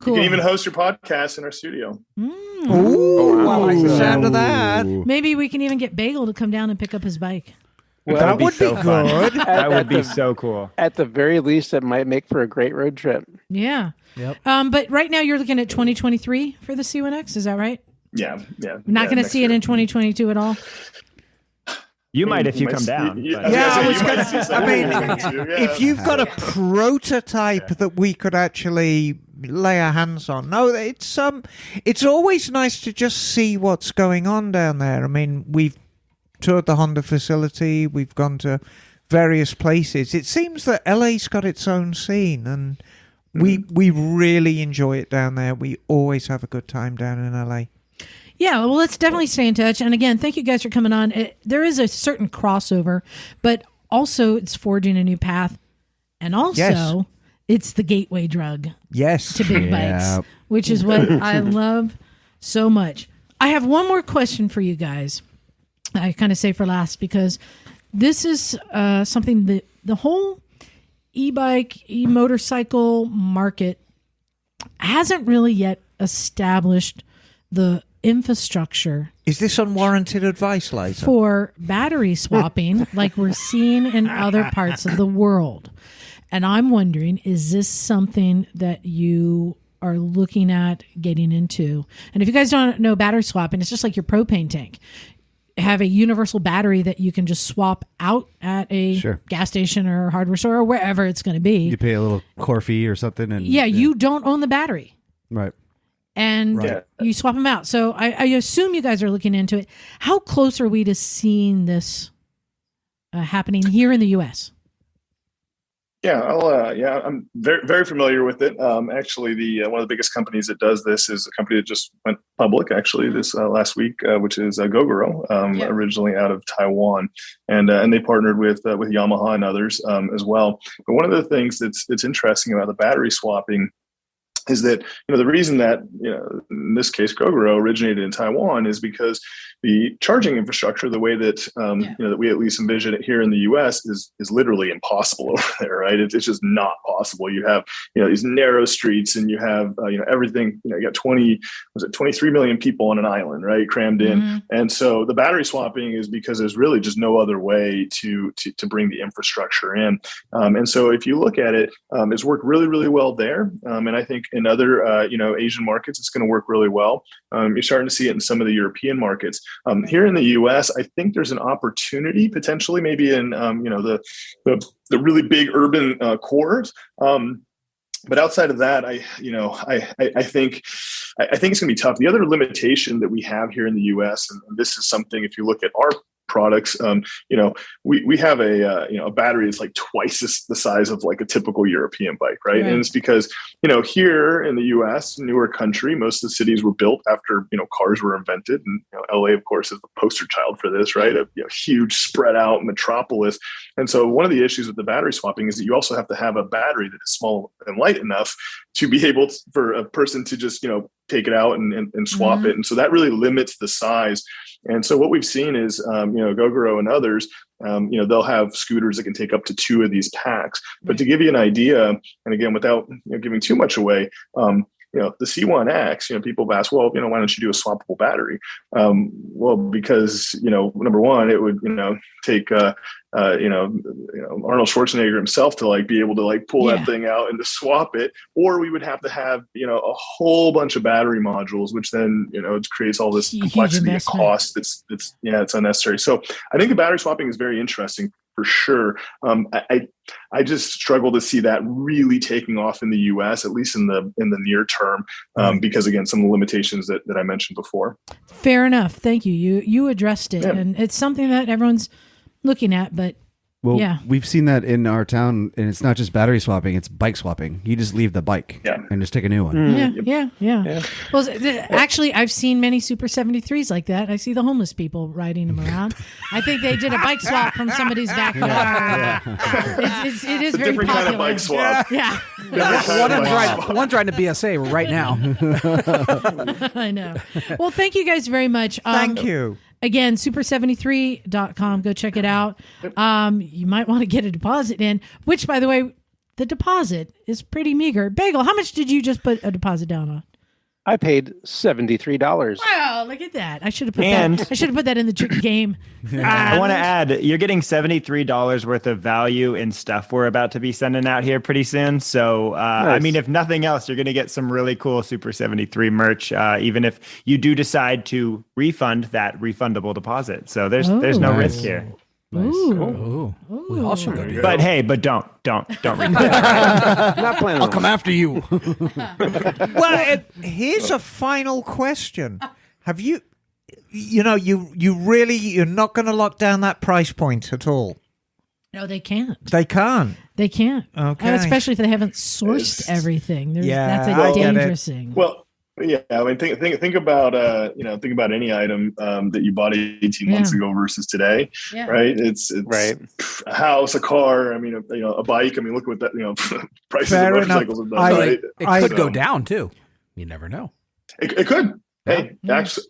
Cool. You can even host your podcast in our studio. Ooh, I like the sound of that. Maybe we can even get Bagel to come down and pick up his bike. Well, That would be so fun. good. That would be so cool. At the very least, it might make for a great road trip. Yeah. Yep. But right now you're looking at 2023 for the C1X. Is that right? Yeah. We're not going to next see it year. in 2022 at all. You might if you might come see- down. yeah, but- Yeah, I was you might gonna- see I some mean, things too, yeah. If you've got a prototype that we could actually lay our hands on, no, it's always nice to just see what's going on down there. I mean, we've toured the Honda facility, we've gone to various places. It seems that LA's got its own scene, and we really enjoy it down there. We always have a good time down in LA. Yeah, well, let's definitely stay in touch. And again, thank you guys for coming on. There is a certain crossover, but also it's forging a new path. And also, it's the gateway drug to big bikes, which is what I love so much. I have one more question for you guys. I kind of say for last because this is something that the whole e-bike, e-motorcycle market hasn't really yet established the infrastructure. Is this unwarranted advice, Liza? For battery swapping like we're seeing in other parts of the world. And I'm wondering, is this something that you are looking at getting into? And if you guys don't know battery swapping, it's just like your propane tank. Have a universal battery that you can just swap out at a gas station or hardware store or wherever it's going to be. You pay a little core fee or something. And you don't own the battery. Right. And you swap them out. So I assume you guys are looking into it. How close are we to seeing this happening here in the U.S.? Yeah, I'm very, very familiar with it. Actually, one of the biggest companies that does this is a company that just went public actually this last week, which is Gogoro, originally out of Taiwan, and they partnered with Yamaha and others as well. But one of the things that's interesting about the battery swapping is that the reason that in this case Gogoro originated in Taiwan is because the charging infrastructure, the way that that we at least envision it here in the U.S. is literally impossible over there, right? It's just not possible. You have these narrow streets, and you have everything. You got 23 million people on an island, right, crammed in, and so the battery swapping is because there's really just no other way to bring the infrastructure in, and so if you look at it, it's worked really, really well there, and I think in other Asian markets it's going to work really well. You're starting to see it in some of the European markets. Here in the U.S., I think there's an opportunity potentially, maybe in the really big urban cores. But outside of that, I think it's going to be tough. The other limitation that we have here in the U.S., and this is something if you look at our products, we have a battery that's like twice the size of like a typical European bike, right? And it's because here in the U.S., newer country, most of the cities were built after cars were invented, and LA of course is the poster child for this, right? A huge spread out metropolis. And so one of the issues with the battery swapping is that you also have to have a battery that is small and light enough to be able for a person to just take it out and swap it, and so that really limits the size. And so what we've seen is, Gogoro and others, they'll have scooters that can take up to 2 of these packs. But to give you an idea, and again, without giving too much away, the C1X, people have asked, well, why don't you do a swappable battery? Well, because, number one, it would, take, Arnold Schwarzenegger himself to be able to pull that thing out and to swap it, or we would have to have, a whole bunch of battery modules, which then, it creates all this complexity and cost. It's unnecessary. So I think the battery swapping is very interesting for sure. I just struggle to see that really taking off in the U.S., at least in the near term, because again, some of the limitations that I mentioned before. Fair enough. Thank you. You addressed it, and it's something that everyone's looking at, but we've seen that in our town, and it's not just battery swapping, it's bike swapping. You just leave the bike and just take a new one. Yeah. Well, actually, I've seen many Super 73s like that. I see the homeless people riding them around. I think they did a bike swap from somebody's backyard. It is very different popular. kind of bike swap. Yeah. One's riding a BSA right now. I know. Well, thank you guys very much. Thank you. Again, super73.com. Go check it out. You might want to get a deposit in, which, by the way, the deposit is pretty meager. Bagel, how much did you just put a deposit down on? I paid $73. Wow, look at that. I should have put that in the game. I want to add, you're getting $73 worth of value in stuff we're about to be sending out here pretty soon. So, nice. I mean, if nothing else, you're going to get some really cool Super 73 merch, even if you do decide to refund that refundable deposit. So there's no risk here. Nice. Ooh. We all should go do that. But hey, don't refund. Not planning. I'll come after you. Well, here's a final question. Have you're not going to lock down that price point at all? No, they can't. They can't. They can't. Okay. And especially if they haven't sourced everything. That's a dangerous thing. Well, Yeah, I mean, think about think about any item that you bought 18 months ago versus today, right? It's right. A house, a car. I mean, a bike. I mean, look what that prices Fair of motorcycles have done. Right? It could go down too. You never know. It could. Hey,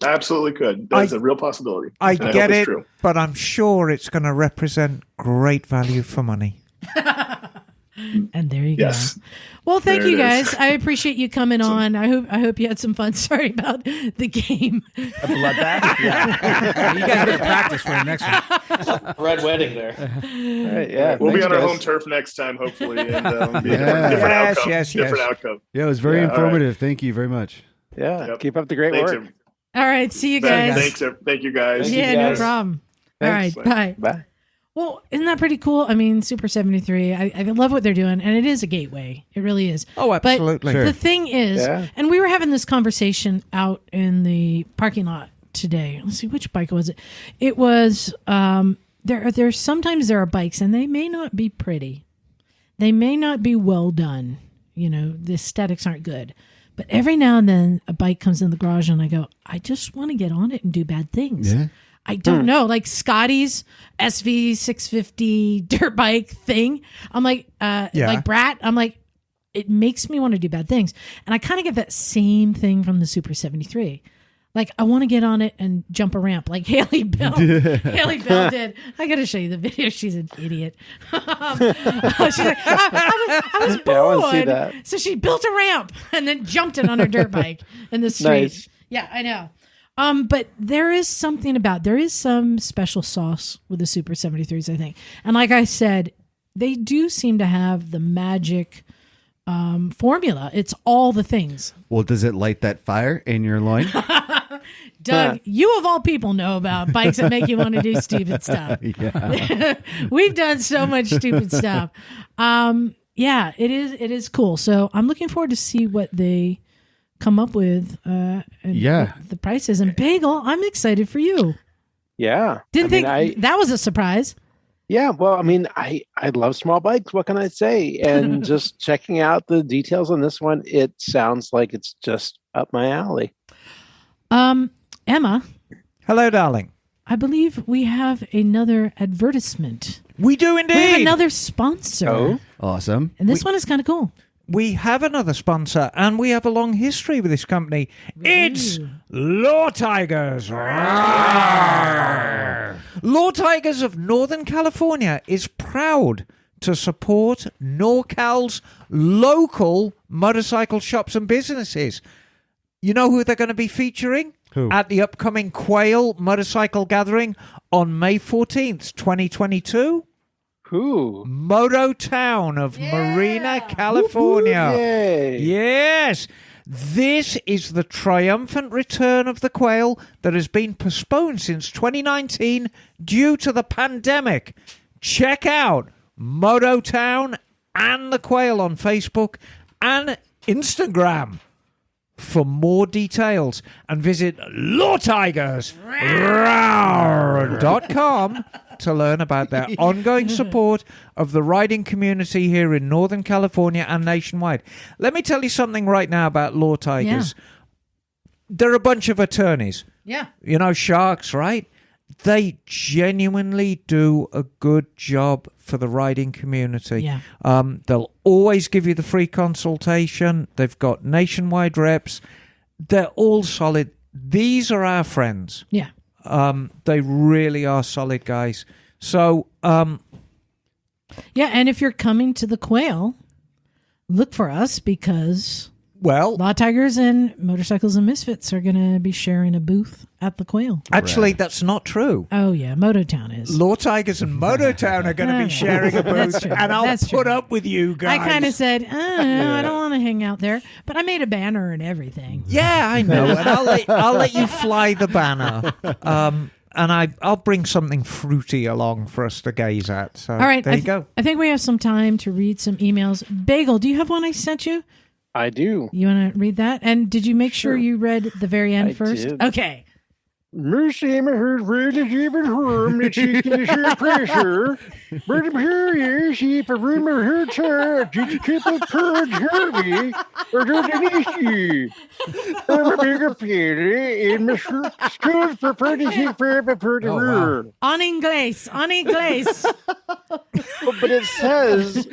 absolutely could. That's a real possibility. I get it, but I'm sure it's going to represent great value for money. And there you go. Well, thank you guys. I appreciate you coming on. I hope you had some fun. Sorry about the game. A bloodbath? Yeah. You guys better practice for the next one. Red wedding there. Right, yeah. We'll be on our home turf next time, hopefully. And different outcome. Yeah, it was very informative. Right. Thank you very much. Yeah. Yep. Keep up the great work. All right. See you guys. Thank you guys. No problem. Thanks. All right. Bye. Well, isn't that pretty cool? I mean, Super 73, I love what they're doing, and it is a gateway. It really is. Oh, absolutely. But the thing is, and we were having this conversation out in the parking lot today. Let's see, which bike was it? It was, there's sometimes there are bikes, and they may not be pretty. They may not be well done. You know, the aesthetics aren't good. But every now and then, a bike comes in the garage, and I go, I just want to get on it and do bad things. Yeah. I don't know, like Scotty's SV 650 dirt bike thing. I'm like, like Brat. I'm like, it makes me want to do bad things. And I kind of get that same thing from the Super 73. Like, I want to get on it and jump a ramp like Haley Bell. Haley Bell did. I got to show you the video. She's an idiot. She's like, I was bored. I want to see that. So she built a ramp and then jumped it on her dirt bike in the street. Nice. Yeah, I know. But there is some special sauce with the Super 73s, I think. And like I said, they do seem to have the magic formula. It's all the things. Well, does it light that fire in your loin? Doug, you of all people know about bikes that make you want to do stupid stuff. Yeah. We've done so much stupid stuff. Yeah, it is cool. So I'm looking forward to see what they come up with the prices. And Bagel, I'm excited for you. Yeah. Didn't think that was a surprise. Yeah, well, I mean, I love small bikes. What can I say? And just checking out the details on this one, it sounds like it's just up my alley. Emma. Hello, darling. I believe we have another advertisement. We do indeed. We have another sponsor. Oh, awesome. And this one is kind of cool. We have another sponsor, and we have a long history with this company. It's Law Tigers. Law Tigers of Northern California is proud to support NorCal's local motorcycle shops and businesses. You know who they're going to be featuring? Who? At the upcoming Quail Motorcycle Gathering on May 14th, 2022. Who? Moto Town of Marina, California. Yay. Yes. This is the triumphant return of the Quail that has been postponed since 2019 due to the pandemic. Check out Moto Town and the Quail on Facebook and Instagram for more details, and visit lawtigers.com to learn about their ongoing support of the riding community here in Northern California and nationwide. Let me tell you something right now about Law Tigers. Yeah. They're a bunch of attorneys. Yeah. You know, sharks, right? They genuinely do a good job for the riding community. Yeah. They'll always give you the free consultation. They've got nationwide reps. They're all solid. These are our friends. Yeah. They really are solid guys. So, yeah, and if you're coming to the Quail, look for us because Law Tigers and Motorcycles and Misfits are going to be sharing a booth at the Quail. Actually, that's not true. Oh, yeah, Mototown is. Law Tigers and Mototown are going to be sharing a booth, and I'll put up with you guys. I kind of said, no, I don't want to hang out there, but I made a banner and everything. Yeah, I know, and I'll let you fly the banner. And I'll bring something fruity along for us to gaze at. So, all right, there you go. I think we have some time to read some emails. Bagel, do you have one I sent you? I do. You want to read that? And did you make sure you read the very end first? Did. Okay. Mercy, my heart, where did you even harm that she can share pressure? But I'm here, she for rumor her turn. Did you keep it purge Harvey? Or did it issue? I'm a bigger theater in my schools for pretty for the rear. En inglés. But it says,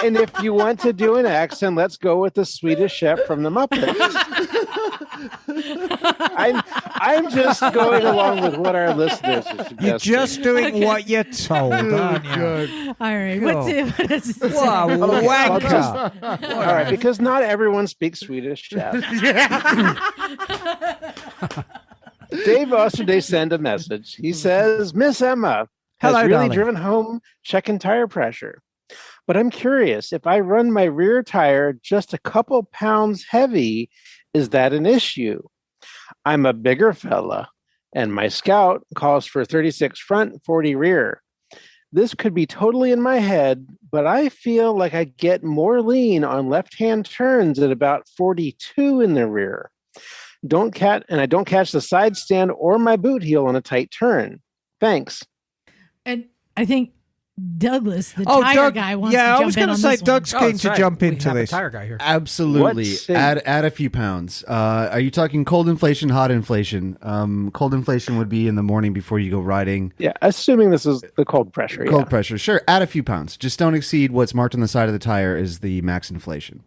and if you want to do an accent, let's go with the Swedish Chef from the Muppets. I'm just going along with what our listeners are suggesting. You're just doing what you're told, aren't you? All right. Cool. What does it say? What a wanker. All right, because not everyone speaks Swedish Chef. Dave Osterday sent a message. He says, Miss Emma has Hello, really darling. driven home checking tire pressure. But I'm curious, if I run my rear tire just a couple pounds heavy, is that an issue? I'm a bigger fella, and my Scout calls for 36 front, 40 rear. This could be totally in my head, but I feel like I get more lean on left-hand turns at about 42 in the rear. I don't catch the side stand or my boot heel on a tight turn. Thanks. And I think Douglas, the tire Doug, guy, wants to yeah, jump I was in going to on say this one. Doug's keen that's to right. jump We into have a this. tire guy here. Absolutely. What's it? Add a few pounds. Are you talking cold inflation, hot inflation? Cold inflation would be in the morning before you go riding. Yeah, assuming this is the cold pressure. Cold pressure. Sure. Add a few pounds. Just don't exceed what's marked on the side of the tire is the max inflation.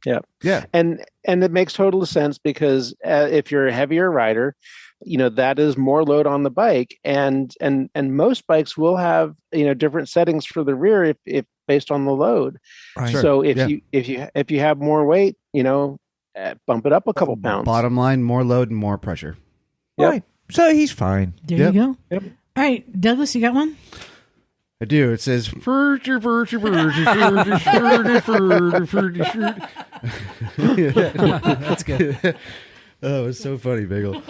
Yeah. Yeah. And it makes total sense because if you're a heavier rider, that is more load on the bike, and most bikes will have different settings for the rear if based on the load. Right. Sure. So Yeah. if you have more weight, bump it up a couple pounds. Bottom line, more load and more pressure. Yep. Right. So he's fine. There Yep. you go. Yep. All right, Douglas, you got one? I do. It says That's good. Oh, it's so funny, Bagel.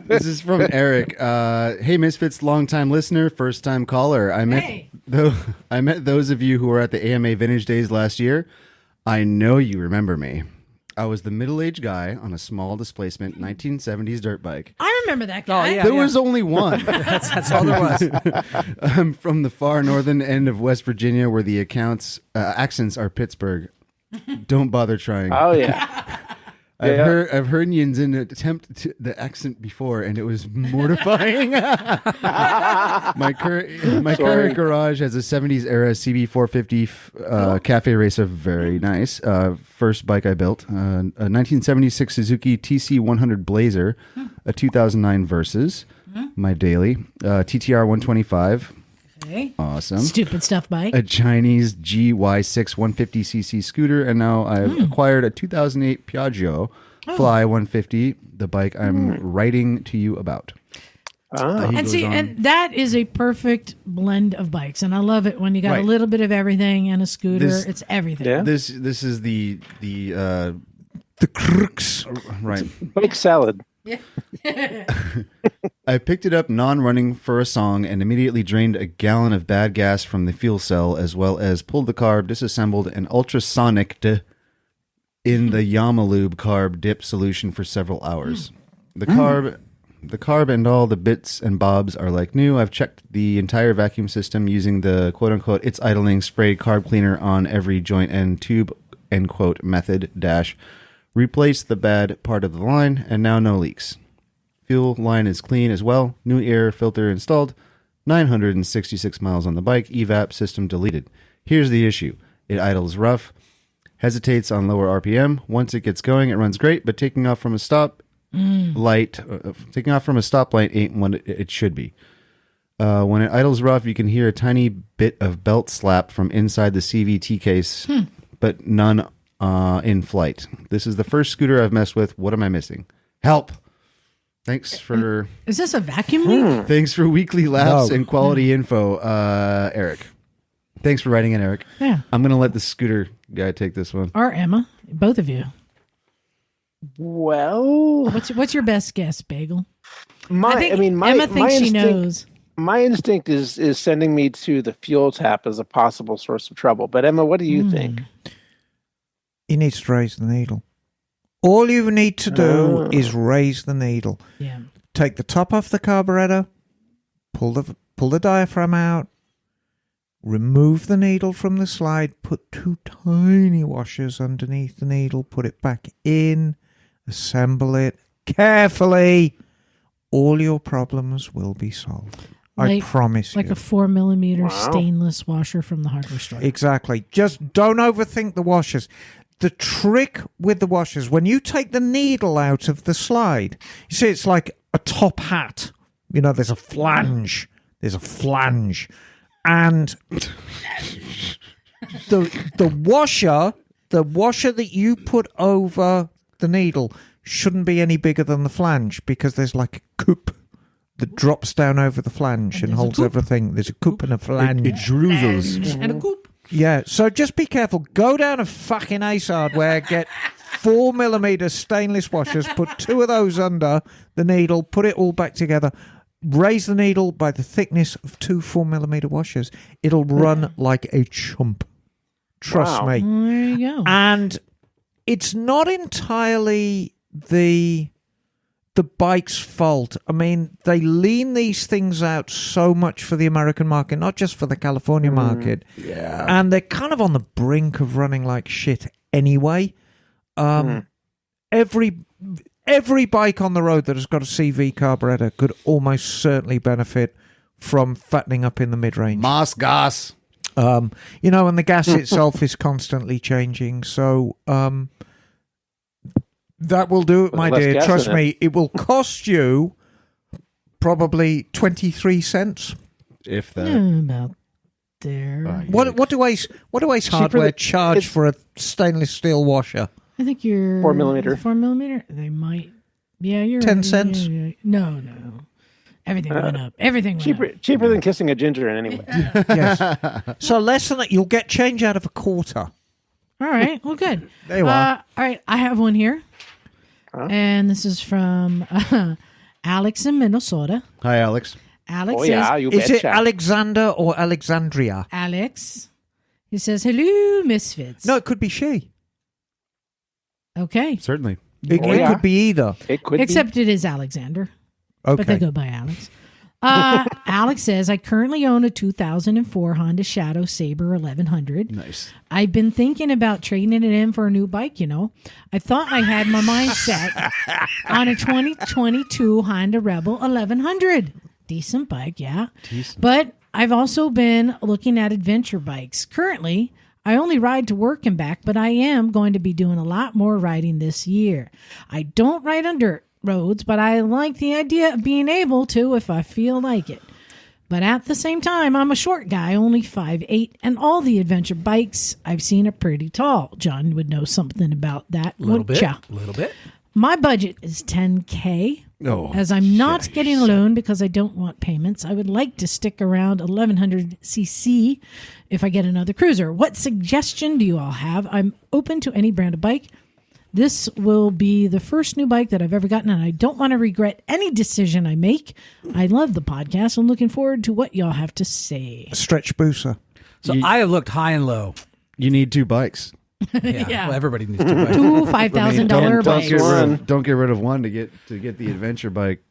This is from Eric. Hey, Misfits, long-time listener, first-time caller. I met those of you who were at the AMA Vintage Days last year. I know you remember me. I was the middle-aged guy on a small displacement 1970s dirt bike. I remember that guy. yeah. There was only one. That's all there was. I'm from the far northern end of West Virginia where the accents are Pittsburgh. Don't bother trying. Oh yeah. I've heard Yinzin attempt the accent before, and it was mortifying. My current garage has a 70s era CB450 cafe racer, very nice. First bike I built, a 1976 Suzuki TC100 Blazer, a 2009 Versus, my daily TTR 125. Okay. Awesome. Stupid stuff bike. A Chinese GY6 150cc scooter, and now I've acquired a 2008 Piaggio Fly 150, the bike I'm writing to you about. He And goes see, on. and that is a perfect blend of bikes, and I love it when you got Right. a little bit of everything and a scooter. This- It's everything. Yeah. This is the crux. right. Bike salad. I picked it up non-running for a song and immediately drained a gallon of bad gas from the fuel cell, as well as pulled the carb, disassembled, and ultrasonicked in the Yamalube carb dip solution for several hours. The carb and all the bits and bobs are like new. I've checked the entire vacuum system using the quote-unquote "it's idling" spray carb cleaner on every joint and tube, end quote, method, replaced the bad part of the line, and now no leaks. Fuel line is clean as well. New air filter installed. 966 miles on the bike. Evap system deleted. Here's the issue. It idles rough. Hesitates on lower RPM. Once it gets going, it runs great, but taking off from a stoplight ain't what it should be. When it idles rough, you can hear a tiny bit of belt slap from inside the CVT case, but none in flight. This is the first scooter I've messed with. What am I missing? Help! Thanks for Is this a vacuum leak? thanks for weekly laps and quality info, Eric. Thanks for writing in, Eric. Yeah. I'm gonna let the scooter guy take this one. Or Emma, both of you. Well, What's your best guess, Bagel? my Emma thinks she knows. My instinct is sending me to the fuel tap as a possible source of trouble. But Emma, what do you think? You need to raise the needle. All you need to do is raise the needle. Yeah. Take the top off the carburetor, pull the diaphragm out, remove the needle from the slide, put 2 tiny washers underneath the needle, put it back in, assemble it carefully. All your problems will be solved. I promise you. Like a 4mm stainless washer from the hardware store. Exactly. Just don't overthink the washers. The trick with the washers, when you take the needle out of the slide, you see it's like a top hat. You know, there's a flange. And the washer that you put over the needle shouldn't be any bigger than the flange, because there's like a coop that drops down over the flange and holds everything. There's a coop and a flange. It droozles. And a coop. Yeah, so just be careful. Go down to fucking Ace Hardware, get 4mm stainless washers, put 2 of those under the needle, put it all back together, raise the needle by the thickness of 2 4mm washers. It'll run like a chump. Trust me. There you go. And it's not entirely the bike's fault. I mean, they lean these things out so much for the American market, not just for the California market. Yeah. And they're kind of on the brink of running like shit anyway. Every bike on the road that has got a CV carburetor could almost certainly benefit from fattening up in the mid-range. Moss gas. And the gas itself is constantly changing. So that will do it, my dear. Trust me, it will cost you probably 23 cents. If that. About there. What do Ace Hardware charge for a stainless steel washer? I think you're 4mm. 4mm. They might. Yeah, you're 10 cents. Yeah. No. Everything went up. Everything went up. Cheaper than kissing a ginger in anyway. Yes. So less than that, you'll get change out of a quarter. All right. Well, good. There you are. All right. I have one here. And this is from Alex in Minnesota. Hi, Alex. Alex Oh, yeah, says, you Is it betcha. Alexander or Alexandria? Alex. He says, hello, Misfits. No, it could be she. Okay. Certainly. It could be either. It could Except it is Alexander. Okay. But they go by Alex. Alex says, I currently own a 2004 Honda Shadow Sabre 1100. Nice. I've been thinking about trading it in for a new bike, I thought I had my mind set on a 2022 Honda Rebel 1100. Decent bike, yeah. Decent. But I've also been looking at adventure bikes. Currently, I only ride to work and back, but I am going to be doing a lot more riding this year. I don't ride on dirt roads, but I like the idea of being able to if I feel like it. But at the same time, I'm a short guy, only 5'8", and all the adventure bikes I've seen are pretty tall. John would know something about that. A little bit. Yeah. A little bit. My budget is $10K. As I'm not getting a loan because I don't want payments, I would like to stick around 1100cc if I get another cruiser. What suggestion do you all have? I'm open to any brand of bike. This will be the first new bike that I've ever gotten, and I don't want to regret any decision I make. I love the podcast. I'm looking forward to what y'all have to say. Stretch booster. So I have looked high and low. You need 2 bikes. Yeah. Well, everybody needs to buy. 2 $5,000 bikes. Don't get rid of one to get the adventure bike.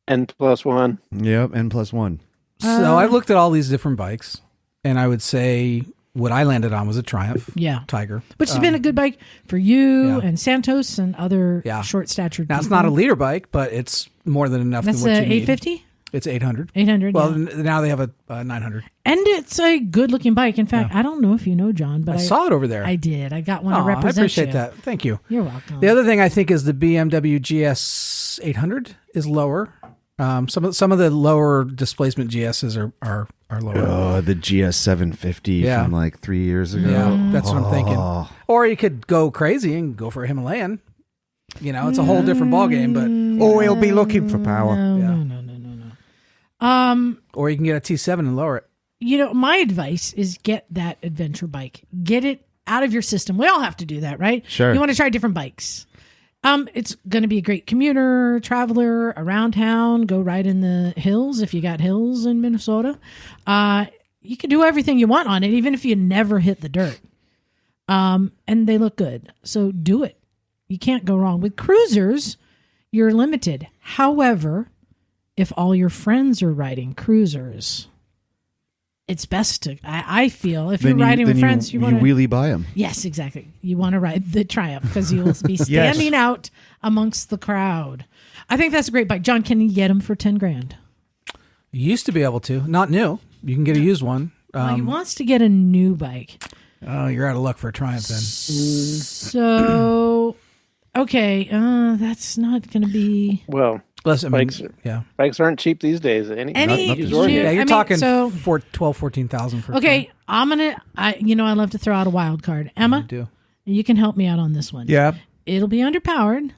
N+1. Yep, N+1. So I've looked at all these different bikes, and I would say what I landed on was a Triumph. Yeah. Tiger. Which has been a good bike for you Yeah. and Santos and other Yeah. short-statured Now, people. it's not a leader bike, but it's more than enough That's than what you need. 850? It's 800. 800, Well, yeah. now they have a 900. And it's a good-looking bike. In fact, I don't know if you know, John, but I saw it over there. I did. I got one Oh, to I represent appreciate you. that. Thank you. You're welcome. The other thing I think is the BMW GS 800 is lower. Some of the lower displacement GSs are lower. Oh, the GS 750 Yeah. from like 3 years ago. Yeah, that's what I'm thinking. Oh. Or you could go crazy and go for a Himalayan. It's a whole different ballgame, but Or he'll be looking for power. No. or you can get a T7 and lower it. My advice is get that adventure bike. Get it out of your system. We all have to do that, right? Sure. You want to try different bikes. It's going to be a great commuter, traveler, around town. Go ride in the hills if you got hills in Minnesota. You can do everything you want on it, even if you never hit the dirt. And they look good. So do it. You can't go wrong. With cruisers, you're limited. However, if all your friends are riding cruisers, it's best to, I feel, if you're riding with friends, you want to wheelie by them. Yes, exactly. You want to ride the Triumph because you'll be standing out amongst the crowd. I think that's a great bike. John, can you get them for 10 grand? You used to be able to. Not new. You can get a used one. Well, he wants to get a new bike. Oh, you're out of luck for a Triumph then. So, okay, that's not going to be... Well, Plus, I mean, bikes aren't cheap these days. You're talking 14,000 for. Okay, I love to throw out a wild card. Emma, you can help me out on this one. Yeah, it'll be underpowered,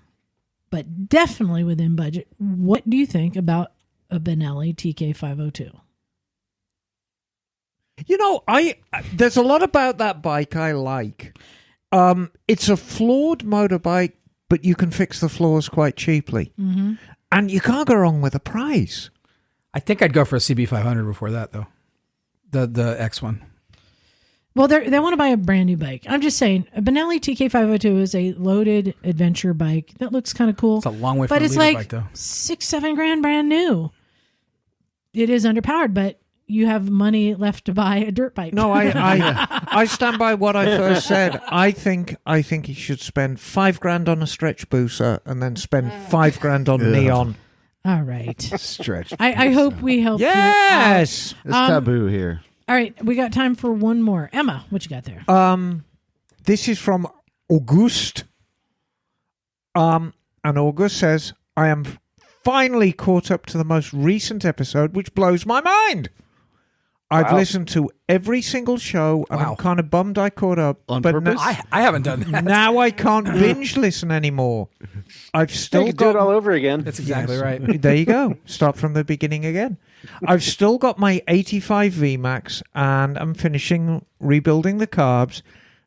but definitely within budget. What do you think about a Benelli TK502? There's a lot about that bike I like. It's a flawed motorbike, but you can fix the flaws quite cheaply. Mm-hmm. And you can't go wrong with the price. I think I'd go for a CB500 before that, though. The X1. Well, they want to buy a brand new bike. I'm just saying, a Benelli TK502 is a loaded adventure bike that looks kind of cool. It's a long way from but a it's leader like bike, though. $6-7 grand brand new. It is underpowered, but you have money left to buy a dirt bike. No, I stand by what I first said. I think he should spend $5 grand on a stretch booster and then spend $5 grand on neon. All right, stretch. I hope we helped. Yes, it's taboo here. All right, we got time for one more. Emma, what you got there? This is from Auguste. And Auguste says, "I am finally caught up to the most recent episode, which blows my mind. I've listened to every single show, and I'm kind of bummed I caught up. On purpose? I haven't done that. Now I can't binge listen anymore. I've still do it all over again. That's exactly right. There you go. Start from the beginning again. I've still got my 85 VMAX, and I'm finishing rebuilding the carbs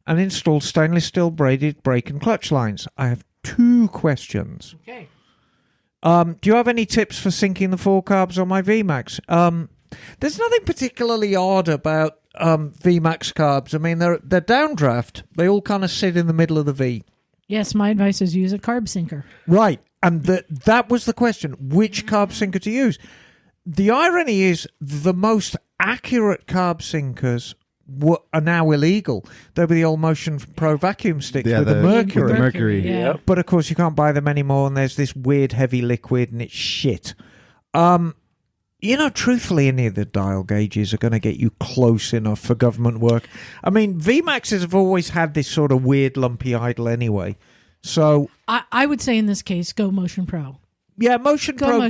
and installed stainless steel braided brake and clutch lines. I have 2 questions. Okay. Do you have any tips for syncing the 4 carbs on my VMAX? There's nothing particularly odd about VMAX carbs. I mean, they're downdraft. They all kind of sit in the middle of the V. Yes, my advice is use a carb sinker. Right. And that was the question. Which carb sinker to use? The irony is the most accurate carb sinkers are now illegal. They were the old Motion Pro vacuum sticks with the mercury. With the mercury. Yeah. But, of course, you can't buy them anymore, and there's this weird heavy liquid, and it's shit. Truthfully, any of the dial gauges are going to get you close enough for government work. I mean, VMAXs have always had this sort of weird lumpy idle anyway. So I would say in this case, go Motion Pro. Yeah, Motion Pro.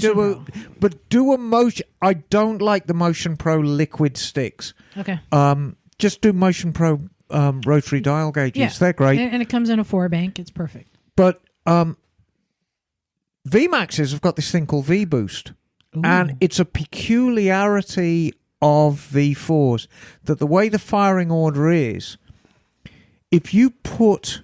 But do a Motion. I don't like the Motion Pro liquid sticks. Okay. Just do Motion Pro rotary dial gauges. Yeah. They're great. And it comes in a 4-bank. It's perfect. But VMAXs have got this thing called V-Boost. Ooh. And it's a peculiarity of V4s that the way the firing order is, if you put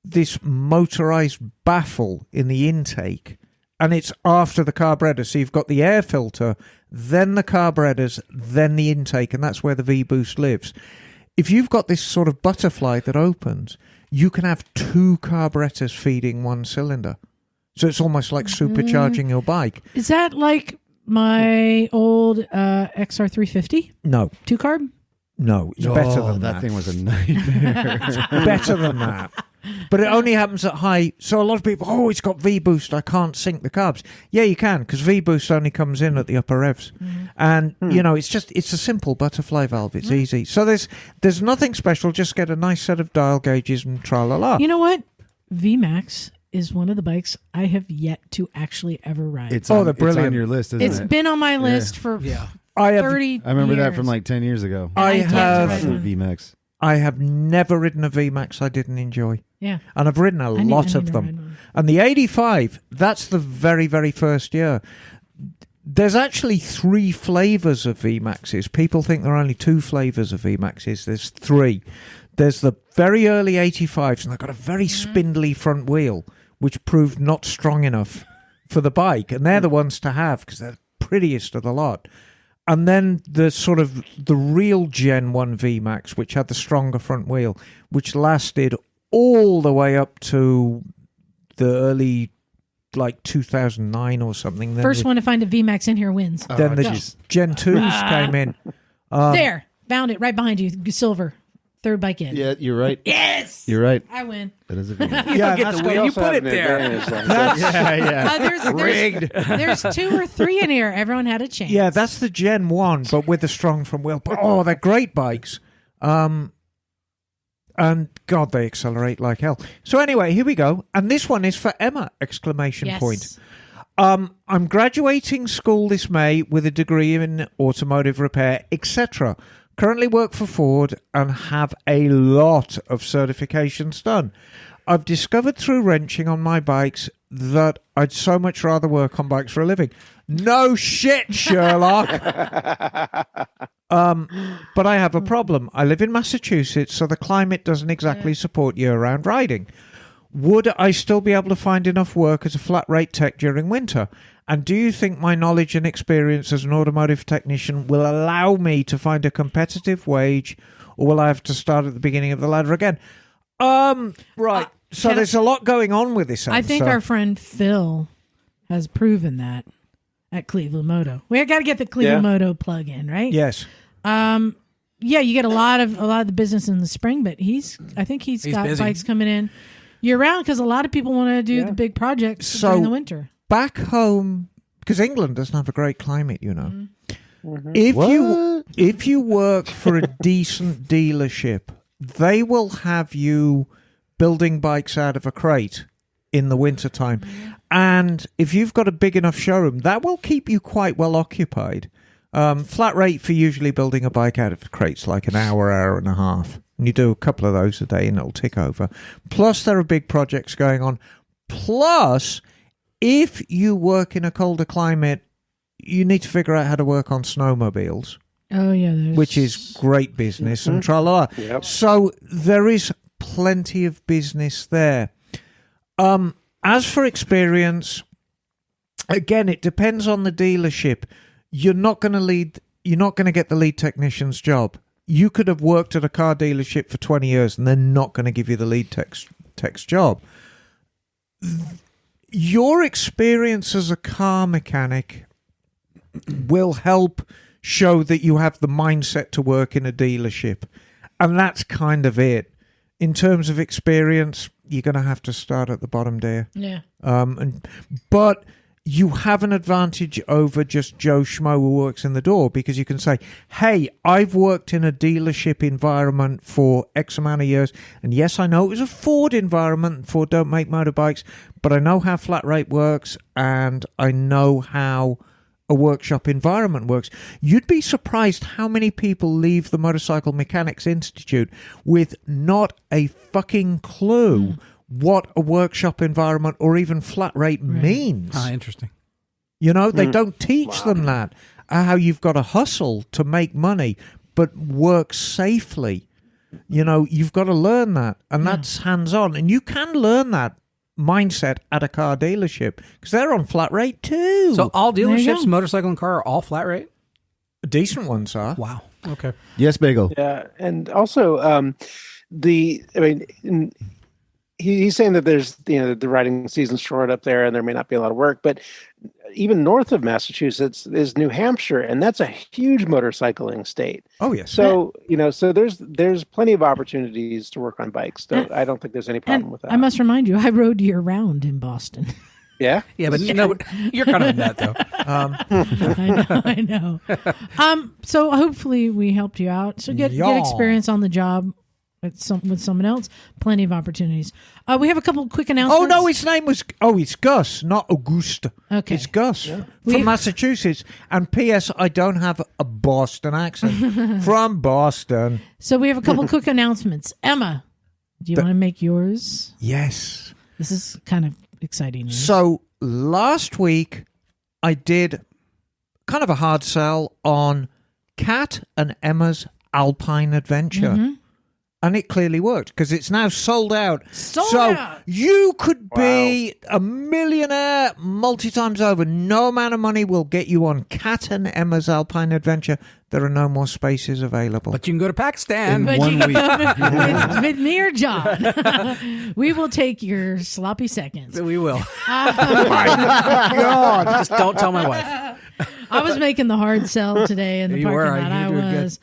this motorized baffle in the intake, and it's after the carburetor, so you've got the air filter, then the carburetors, then the intake, and that's where the V-Boost lives. If you've got this sort of butterfly that opens, you can have 2 carburetors feeding 1 cylinder. So it's almost like supercharging your bike. Is that like my old XR350? No. 2-carb? No, it's better than that. That thing was a nightmare. It's better than that. But it only happens at high. So a lot of people, it's got V-Boost, I can't sync the carbs. Yeah, you can, because V-Boost only comes in at the upper revs. Mm-hmm. And, it's a simple butterfly valve. It's easy. So there's nothing special. Just get a nice set of dial gauges and tra-la-la. You know what? VMAX is one of the bikes I have yet to actually ever ride. They're brilliant. It's on your list, isn't it? It's been on my list for 30 I remember years. that from like 10 years ago. I have VMAX. I have never ridden a VMAX I didn't enjoy. Yeah. And I've ridden a lot of them. And the 85, that's the very, very first year. There's actually 3 flavors of VMAXs. People think there are only 2 flavors of VMAXs. There's 3. There's the very early 85s, and they've got a very spindly front wheel, which proved not strong enough for the bike. And they're the ones to have, because they're the prettiest of the lot. And then the sort of the real Gen 1 VMAX, which had the stronger front wheel, which lasted all the way up to the early, like 2009 or something. Then First one to find a VMAX in here wins. Then the Gen 2s came in. There, found it right behind you. Silver, third bike in. Yeah, you're right. Yes, You're right. I win. That is a good one. Yeah, Get the win. You put it there. There's 2 or 3 in here. Everyone had a chance. Yeah, that's the Gen 1, but with the strong from wheel. Oh, they're great bikes. And God, they accelerate like hell. So anyway, here we go. And this one is for Emma, exclamation Yes. point. I'm graduating school this May with a degree in automotive repair, etc. Currently work for Ford and have a lot of certifications done. I've discovered through wrenching on my bikes that I'd so much rather work on bikes for a living. No shit, Sherlock. But I have a problem. I live in Massachusetts, so the climate doesn't exactly support year-round riding. Would I still be able to find enough work as a flat rate tech during winter? And do you think my knowledge and experience as an automotive technician will allow me to find a competitive wage, or will I have to start at the beginning of the ladder again? Right. So there's a lot going on with this answer. I think our friend Phil has proven that at Cleveland Moto. We got to get the Cleveland Moto plug in, right? Yes. Yeah, you get a lot of the business in the spring, but I think he's got busy. bikes coming in year round because a lot of people want to do the big projects during the winter. Back home, because England doesn't have a great climate, you know. Mm-hmm. If you work for a decent dealership, they will have you building bikes out of a crate in the wintertime. And if you've got a big enough showroom, that will keep you quite well occupied. Flat rate for usually building a bike out of crates, like an hour and a half. And you do a couple of those a day and it'll tick over. Plus, there are big projects going on. Plus, if you work in a colder climate, you need to figure out how to work on snowmobiles. Oh, yeah. Which is great business and tra-la-la. Yep. So there is plenty of business there. As for experience, again, it depends on the dealership. You're not going to get the lead technician's job. You could have worked at a car dealership for 20 years and they're not going to give you the lead tech's job. Your experience as a car mechanic will help show that you have the mindset to work in a dealership. And that's kind of it. In terms of experience, you're going to have to start at the bottom, dear. Yeah. But you have an advantage over just Joe Schmo who works in the door, because you can say, hey, I've worked in a dealership environment for X amount of years. And yes, I know it was a Ford environment. Ford don't make motorbikes, but I know how flat rate works and I know how a workshop environment works. You'd be surprised how many people leave the Motorcycle Mechanics Institute with not a fucking clue what a workshop environment or even flat rate means. Interesting. You know, they don't teach them that. How you've got to hustle to make money, but work safely. You know, you've got to learn that. And that's hands-on. And you can learn that mindset at a car dealership because they're on flat rate too. So all dealerships, motorcycle and car, are all flat rate? Decent ones are. Wow. Okay. Yes, Bagel. Yeah, and also he's saying that there's the riding season's short up there and there may not be a lot of work, but even north of Massachusetts is New Hampshire, and that's a huge motorcycling state. Oh yes. So so there's plenty of opportunities to work on bikes. So I don't think there's any problem with that. I must remind you, I rode year round in Boston. Yeah, but no, you're kind of a nut though. I know. So hopefully we helped you out. So get experience on the job with someone else. Plenty of opportunities. We have a couple of quick announcements. Oh no, his name was it's Gus, not Auguste. Okay, it's Gus from Massachusetts. And P.S. I don't have a Boston accent. From Boston. So we have a couple of quick announcements. Emma, do you want to make yours? Yes. This is kind of exciting news. So last week I did kind of a hard sell on Kat and Emma's Alpine Adventure. And it clearly worked because it's now sold out. Sold so out. you could be a millionaire multi times over. No amount of money will get you on Kat and Emma's Alpine Adventure. There are no more spaces available. But you can go to Pakistan. But one you week. with me or John, we will take your sloppy seconds. We will. God. Just don't tell my wife. I was making the hard sell today in the You parking were. lot. I You were was.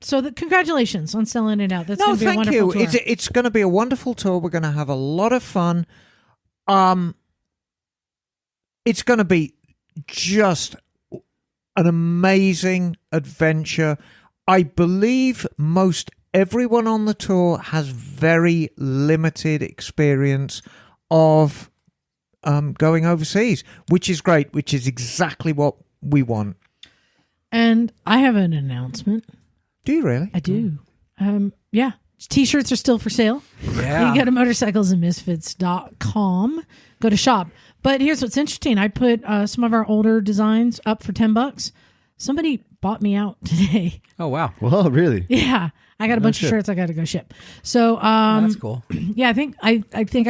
So congratulations on selling it out. That's No, going to be a thank wonderful you. tour. It's going to be a wonderful tour. We're going to have a lot of fun. It's going to be just an amazing adventure. I believe most everyone on the tour has very limited experience of going overseas, which is great, which is exactly what we want. And I have an announcement. Do you really? I do. Yeah. T-shirts are still for sale. Yeah. You go to motorcyclesandmisfits.com. Go to shop. But here's what's interesting. I put some of our older designs up for $10. Somebody bought me out today. Oh, wow. Well, really? Yeah. I got a bunch of shirts I got to go ship. So, That's cool. yeah, I think I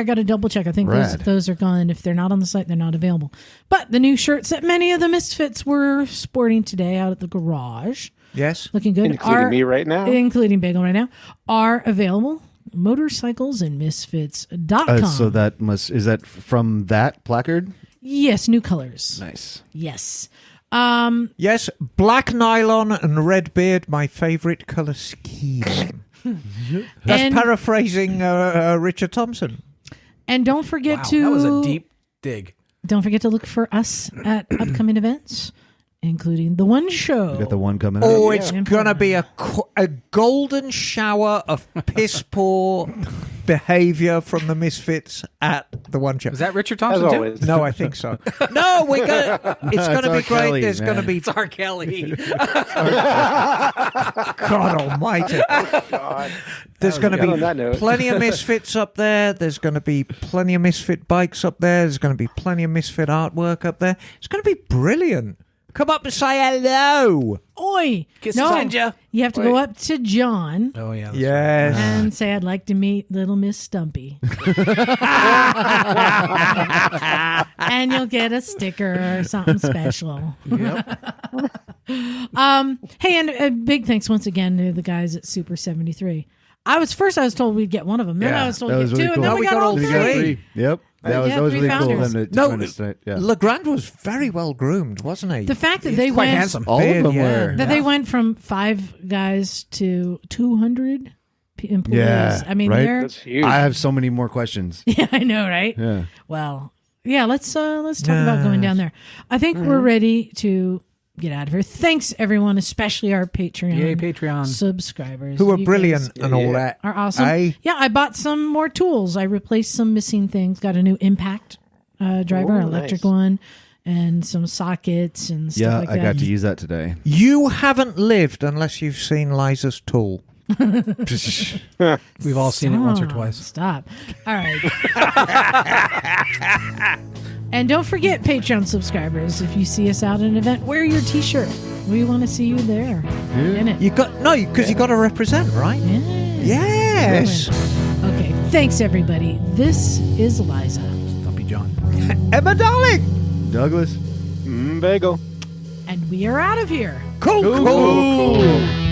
got to double check. I think those are gone. If they're not on the site, they're not available. But the new shirts that many of the Misfits were sporting today out at the garage, Yes. looking good, Including me right now. including Bagel right now, are available. Motorcyclesandmisfits.com. So is that from that placard? Yes, new colors. Nice. Yes. Yes, black nylon and red beard, my favourite colour scheme. That's And- paraphrasing Richard Thompson. And don't forget Wow, to that was a deep dig. don't forget to look for us at upcoming events, including the one show. We got the one coming Oh, out. it's going to be a golden shower of piss poor behaviour from the Misfits at the one show. Was that Richard As Thompson, too? always. No, I think so. No, it's going to R. be great. Kelly, There's going to man. be It's R. Kelly. God Almighty. God. There's going to good. be On that note. plenty of Misfits up there. There's going to be plenty of Misfit bikes up there. There's going to be plenty of Misfit artwork up there. It's going to be brilliant. Come up and say hello. Oi! Kisses on ya. You have to go up to John Oh, yeah. that's Yes. and say, I'd like to meet little Miss Stumpy. And you'll get a sticker or something special. Hey, and a big thanks once again to the guys at Super 73. I was told we'd get one of them. Then I was told that we'd was get really two, cool. and then we got all We three. got three. Yep. That was three really cool of founders. them to No, join us tonight. Yeah. Legrand was very well groomed, wasn't he? The fact that they quite went handsome. All of them were. that they went from 5 guys to 200 employees. Yeah, I mean, right? they're That's huge. I have so many more questions. yeah, I know, right? Yeah. Well, yeah, let's talk about going down there. I think we're ready to get out of here. Thanks everyone, especially our Patreon Yay, Patreon. subscribers Who were You brilliant guys and all that. are awesome. Aye. Yeah, I bought some more tools. I replaced some missing things. Got a new impact driver, Oh, electric nice. one, and some sockets and stuff Yeah, like I that. got to use that today. You haven't lived unless you've seen Liza's tool. We've all seen it once or Stop, twice. Stop. All right. And don't forget, Patreon subscribers, if you see us out at an event, wear your T-shirt. We want to see you there. In it. You got because you got to represent, right? Yeah. Yes. Okay. Thanks, everybody. This is Liza. Stumpy John. Emma, darling. Douglas. Bagel. And we are out of here. Cool. Cool.